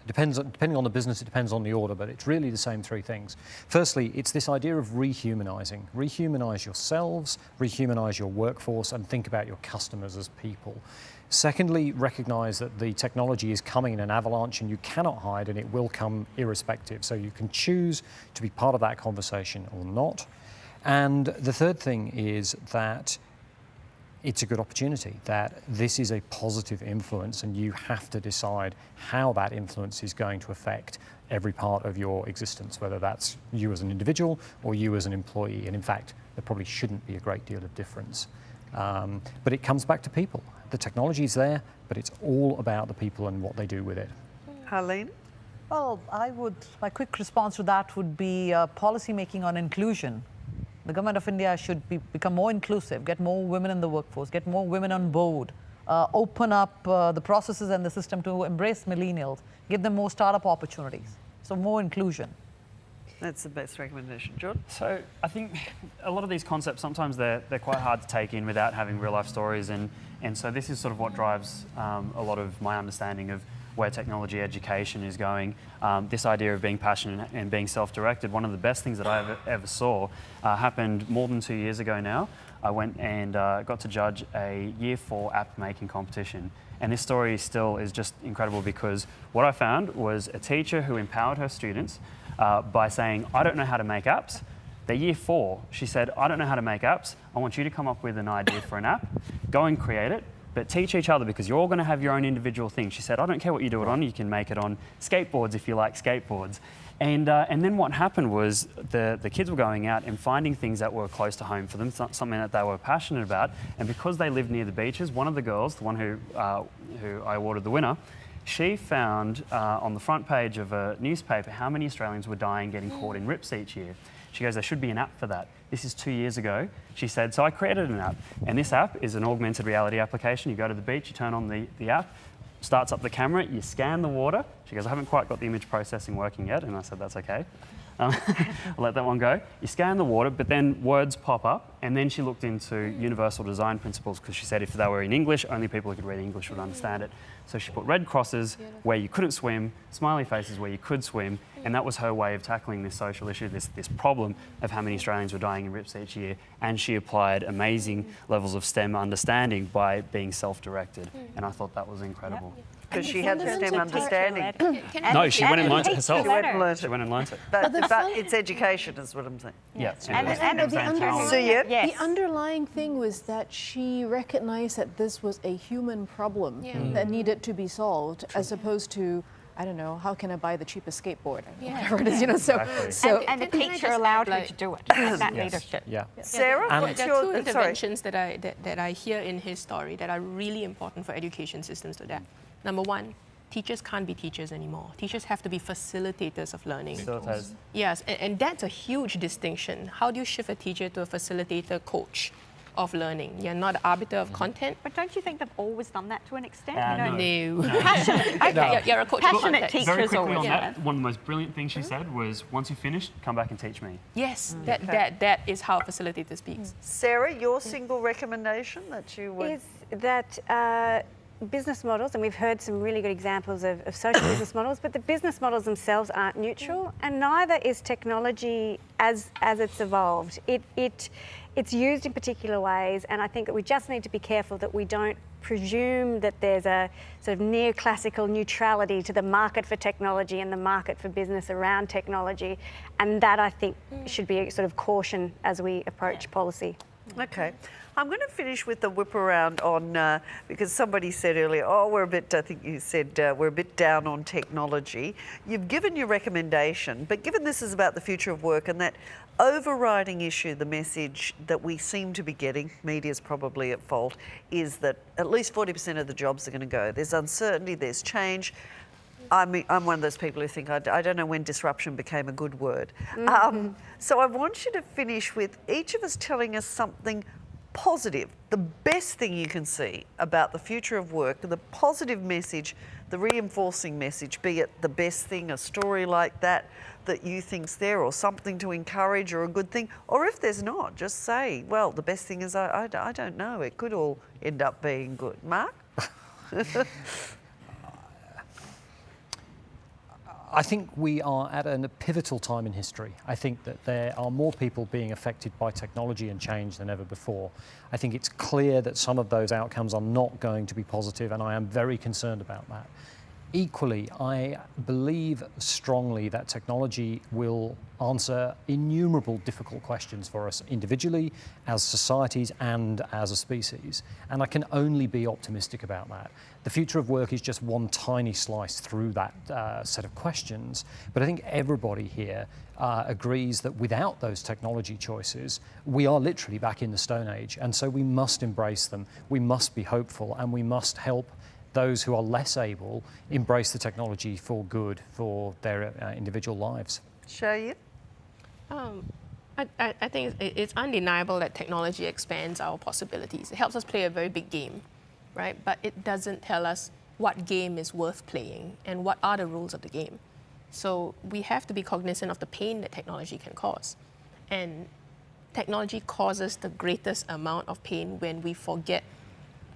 Depending on the business, it depends on the order, but it's really the same three things. Firstly, it's this idea of rehumanizing. Rehumanize yourselves, rehumanize your workforce, and think about your customers as people. Secondly, recognize that the technology is coming in an avalanche and you cannot hide, and it will come irrespective. So you can choose to be part of that conversation or not. And the third thing is that it's a good opportunity, that this is a positive influence, and you have to decide how that influence is going to affect every part of your existence, whether that's you as an individual or you as an employee. And in fact, there probably shouldn't be a great deal of difference. But it comes back to people. The technology is there, but it's all about the people and what they do with it. Harleen? Well, my quick response to that would be policy making on inclusion. The government of India should become more inclusive, get more women in the workforce, get more women on board, open up the processes and the system to embrace millennials, give them more startup opportunities. So more inclusion. That's the best recommendation. John? So I think a lot of these concepts, sometimes they're quite hard to take in without having real life stories. And so this is sort of what drives a lot of my understanding of where technology education is going. This idea of being passionate and being self-directed, one of the best things that I ever saw happened more than 2 years ago now. I went and got to judge a Year 4 app making competition. And this story still is just incredible because what I found was a teacher who empowered her students by saying, I don't know how to make apps. They're Year 4. She said, I don't know how to make apps. I want you to come up with an idea for an app, go and create it, but teach each other because you're all going to have your own individual thing. She said, I don't care what you do it on, you can make it on skateboards if you like skateboards. And then what happened was the kids were going out and finding things that were close to home for them, something that they were passionate about. And because they lived near the beaches, one of the girls, the one who I awarded the winner, she found on the front page of a newspaper how many Australians were dying getting caught in rips each year. She goes, there should be an app for that. This is 2 years ago. She said, so I created an app. And this app is an augmented reality application. You go to the beach, you turn on the app, starts up the camera, you scan the water. She goes, I haven't quite got the image processing working yet. And I said, that's okay. I'll let that one go. You scan the water, but then words pop up. And then she looked into universal design principles because she said if they were in English, only people who could read English would understand it. So she put red crosses where you couldn't swim, smiley faces where you could swim. And that was her way of tackling this social issue, this problem of how many Australians were dying in rips each year. And she applied amazing levels of STEM understanding by being self-directed. And I thought that was incredible. Because she had the STEM understanding. No, she went and learned it herself. She went and learned She went and learned it. But it's education is what I'm saying. Yeah. The underlying thing was that she recognized that this was a human problem that needed to be solved, as opposed to, I don't know, how can I buy the cheapest skateboard? Whatever it is, you know. And the teacher allowed her to do it. That leadership. Yeah. Sarah, what's There are two your... interventions that I hear in his story that are really important for education systems to adapt. Number one, teachers can't be teachers anymore. Teachers have to be facilitators of learning. Facilitators. Yes, and that's a huge distinction. How do you shift a teacher to a facilitator coach of learning? You're not the arbiter of content. But don't you think they've always done that to an extent? No. Passionate. Okay. You're a coach. Passionate teachers Very quickly always. on that, one of the most brilliant things she said was, once you finish, come back and teach me. Yes, that is how a facilitator speaks. Sarah, your single recommendation that you would... Is that business models, and we've heard some really good examples of social business models, but the business models themselves aren't neutral, and neither is technology as it's evolved. It's used in particular ways, and I think that we just need to be careful that we don't presume that there's a sort of neoclassical neutrality to the market for technology and the market for business around technology, and that I think should be a sort of caution as we approach policy. Okay. I'm going to finish with the whip around on, because somebody said earlier, I think you said we're a bit down on technology. You've given your recommendation, but given this is about the future of work and that overriding issue, the message that we seem to be getting, media's probably at fault, is that at least 40% of the jobs are going to go. There's uncertainty, there's change. I'm one of those people who think, I don't know when disruption became a good word. So I want you to finish with each of us telling us something positive, the best thing you can see about the future of work, the positive message, the reinforcing message, be it the best thing, a story like that you think's there, or something to encourage, or a good thing, or if there's not, just say, well, the best thing is I don't know, it could all end up being good. Mark? I think we are at a pivotal time in history. I think that there are more people being affected by technology and change than ever before. I think it's clear that some of those outcomes are not going to be positive, and I am very concerned about that. Equally, I believe strongly that technology will answer innumerable difficult questions for us individually, as societies, and as a species. And I can only be optimistic about that. The future of work is just one tiny slice through that set of questions. But I think everybody here agrees that without those technology choices, we are literally back in the Stone Age. And so we must embrace them. We must be hopeful, and we must help those who are less able embrace the technology for good for their individual lives. Shayid? I think it's undeniable that technology expands our possibilities. It helps us play a very big game, right? But it doesn't tell us what game is worth playing and what are the rules of the game. So we have to be cognizant of the pain that technology can cause. And technology causes the greatest amount of pain when we forget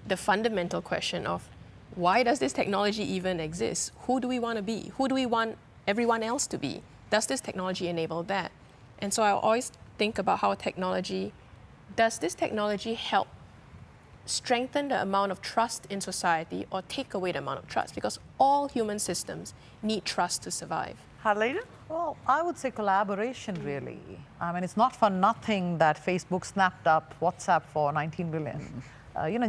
the fundamental question of why does this technology even exist? Who do we want to be? Who do we want everyone else to be? Does this technology enable that? And so I always think about how does this technology help strengthen the amount of trust in society or take away the amount of trust? Because all human systems need trust to survive. Harlena? Well, I would say collaboration, really. I mean, it's not for nothing that Facebook snapped up WhatsApp for 19 billion.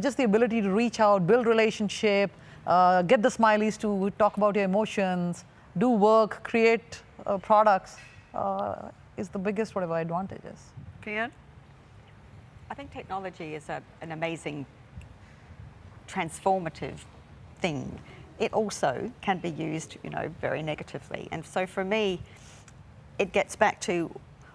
Just the ability to reach out, build relationship, get the smileys to talk about your emotions, do work, create products is the biggest whatever advantages. Fiona? I think technology is an amazing, transformative thing. It also can be used, very negatively. And so for me, it gets back to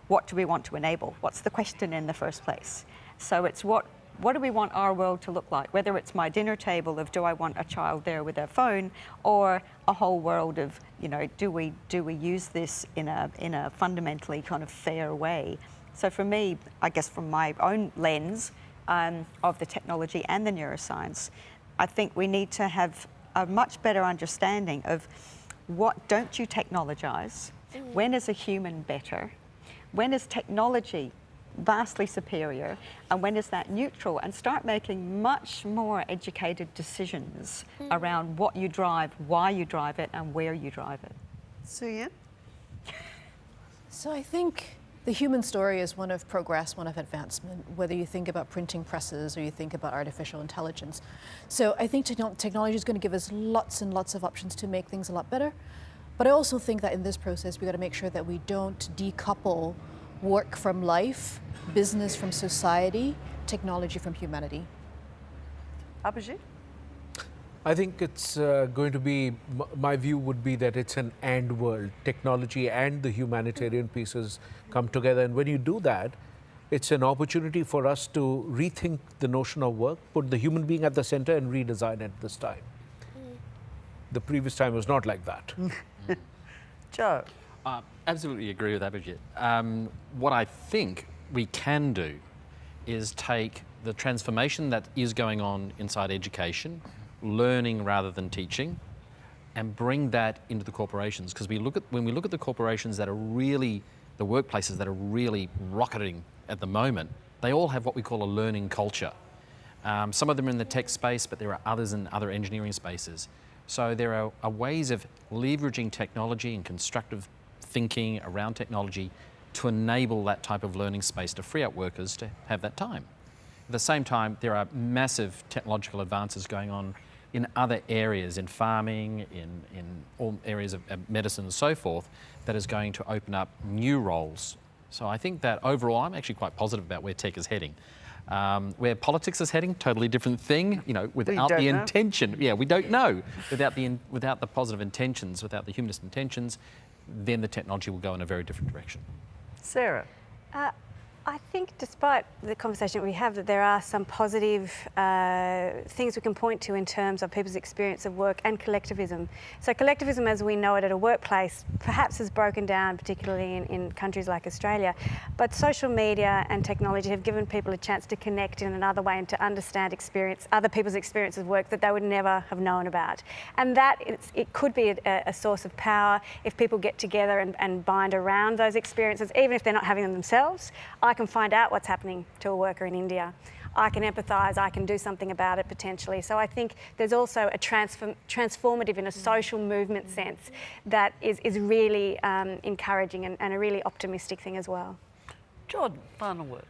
what do we want to enable? What's the question in the first place? So it's what do we want our world to look like? Whether it's my dinner table of do I want a child there with their phone, or a whole world of, do we use this in a fundamentally kind of fair way? So for me, I guess from my own lens of the technology and the neuroscience, I think we need to have a much better understanding of what don't you technologize, when is a human better, when is technology vastly superior, and when is that neutral, and start making much more educated decisions around what you drive, why you drive it, and where you drive it. Suyin? So I think the human story is one of progress, one of advancement, whether you think about printing presses or you think about artificial intelligence. So I think technology is going to give us lots and lots of options to make things a lot better. But I also think that in this process, we've got to make sure that we don't decouple work from life, business from society, technology from humanity. Abhijit? I think it's going to be, my view would be that it's an and world. Technology and the humanitarian pieces come together. And when you do that, it's an opportunity for us to rethink the notion of work, put the human being at the center and redesign it this time. The previous time was not like that. Joe? Absolutely agree with Abhijit. What I think we can do is take the transformation that is going on inside education, learning rather than teaching, and bring that into the corporations. Because when we look at the corporations that are really, the workplaces that are really rocketing at the moment, they all have what we call a learning culture. Some of them are in the tech space, but there are others in other engineering spaces. So there are ways of leveraging technology and constructive thinking around technology to enable that type of learning space to free up workers to have that time. At the same time, there are massive technological advances going on in other areas, in farming, in all areas of medicine and so forth, that is going to open up new roles. So I think that overall, I'm actually quite positive about where tech is heading. Where politics is heading, totally different thing. Without the intention, we don't know. Without the positive intentions, without the humanist intentions, then the technology will go in a very different direction. Sarah? I think despite the conversation we have, that there are some positive things we can point to in terms of people's experience of work and collectivism. So collectivism as we know it at a workplace perhaps has broken down, particularly in countries like Australia, but social media and technology have given people a chance to connect in another way and to understand other people's experiences of work that they would never have known about. And that it could be a source of power if people get together and bind around those experiences, even if they're not having them themselves. I can find out what's happening to a worker in India. I can empathise, I can do something about it potentially. So I think there's also a transformative in a social movement sense that is really encouraging and a really optimistic thing as well. Jordan, final word.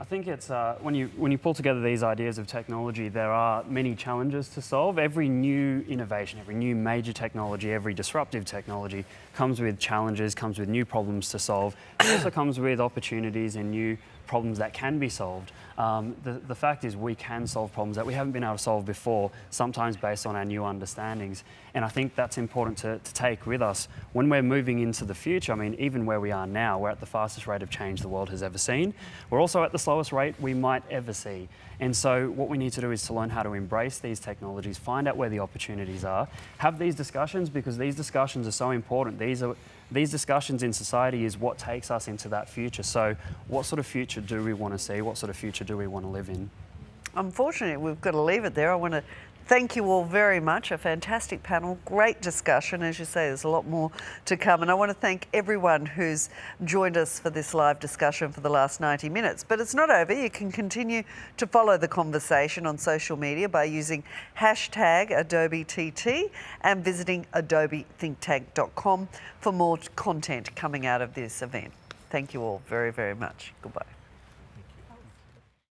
I think it's when you pull together these ideas of technology, there are many challenges to solve. Every new innovation, every new major technology, every disruptive technology comes with challenges, comes with new problems to solve. It also comes with opportunities and new problems that can be solved. The fact is we can solve problems that we haven't been able to solve before, sometimes based on our new understandings. And I think that's important to take with us when we're moving into the future. I mean, even where we are now, we're at the fastest rate of change the world has ever seen. We're also at the slowest rate we might ever see. And so what we need to do is to learn how to embrace these technologies, find out where the opportunities are, have these discussions, because these discussions are so important. These discussions in society is what takes us into that future. So what sort of future do we want to see? What sort of future do we want to live in? Unfortunately, we've got to leave it there. I want to thank you all very much. A fantastic panel, great discussion. As you say, there's a lot more to come. And I want to thank everyone who's joined us for this live discussion for the last 90 minutes. But it's not over. You can continue to follow the conversation on social media by using hashtag AdobeTT and visiting adobethinktank.com for more content coming out of this event. Thank you all very, very much. Goodbye.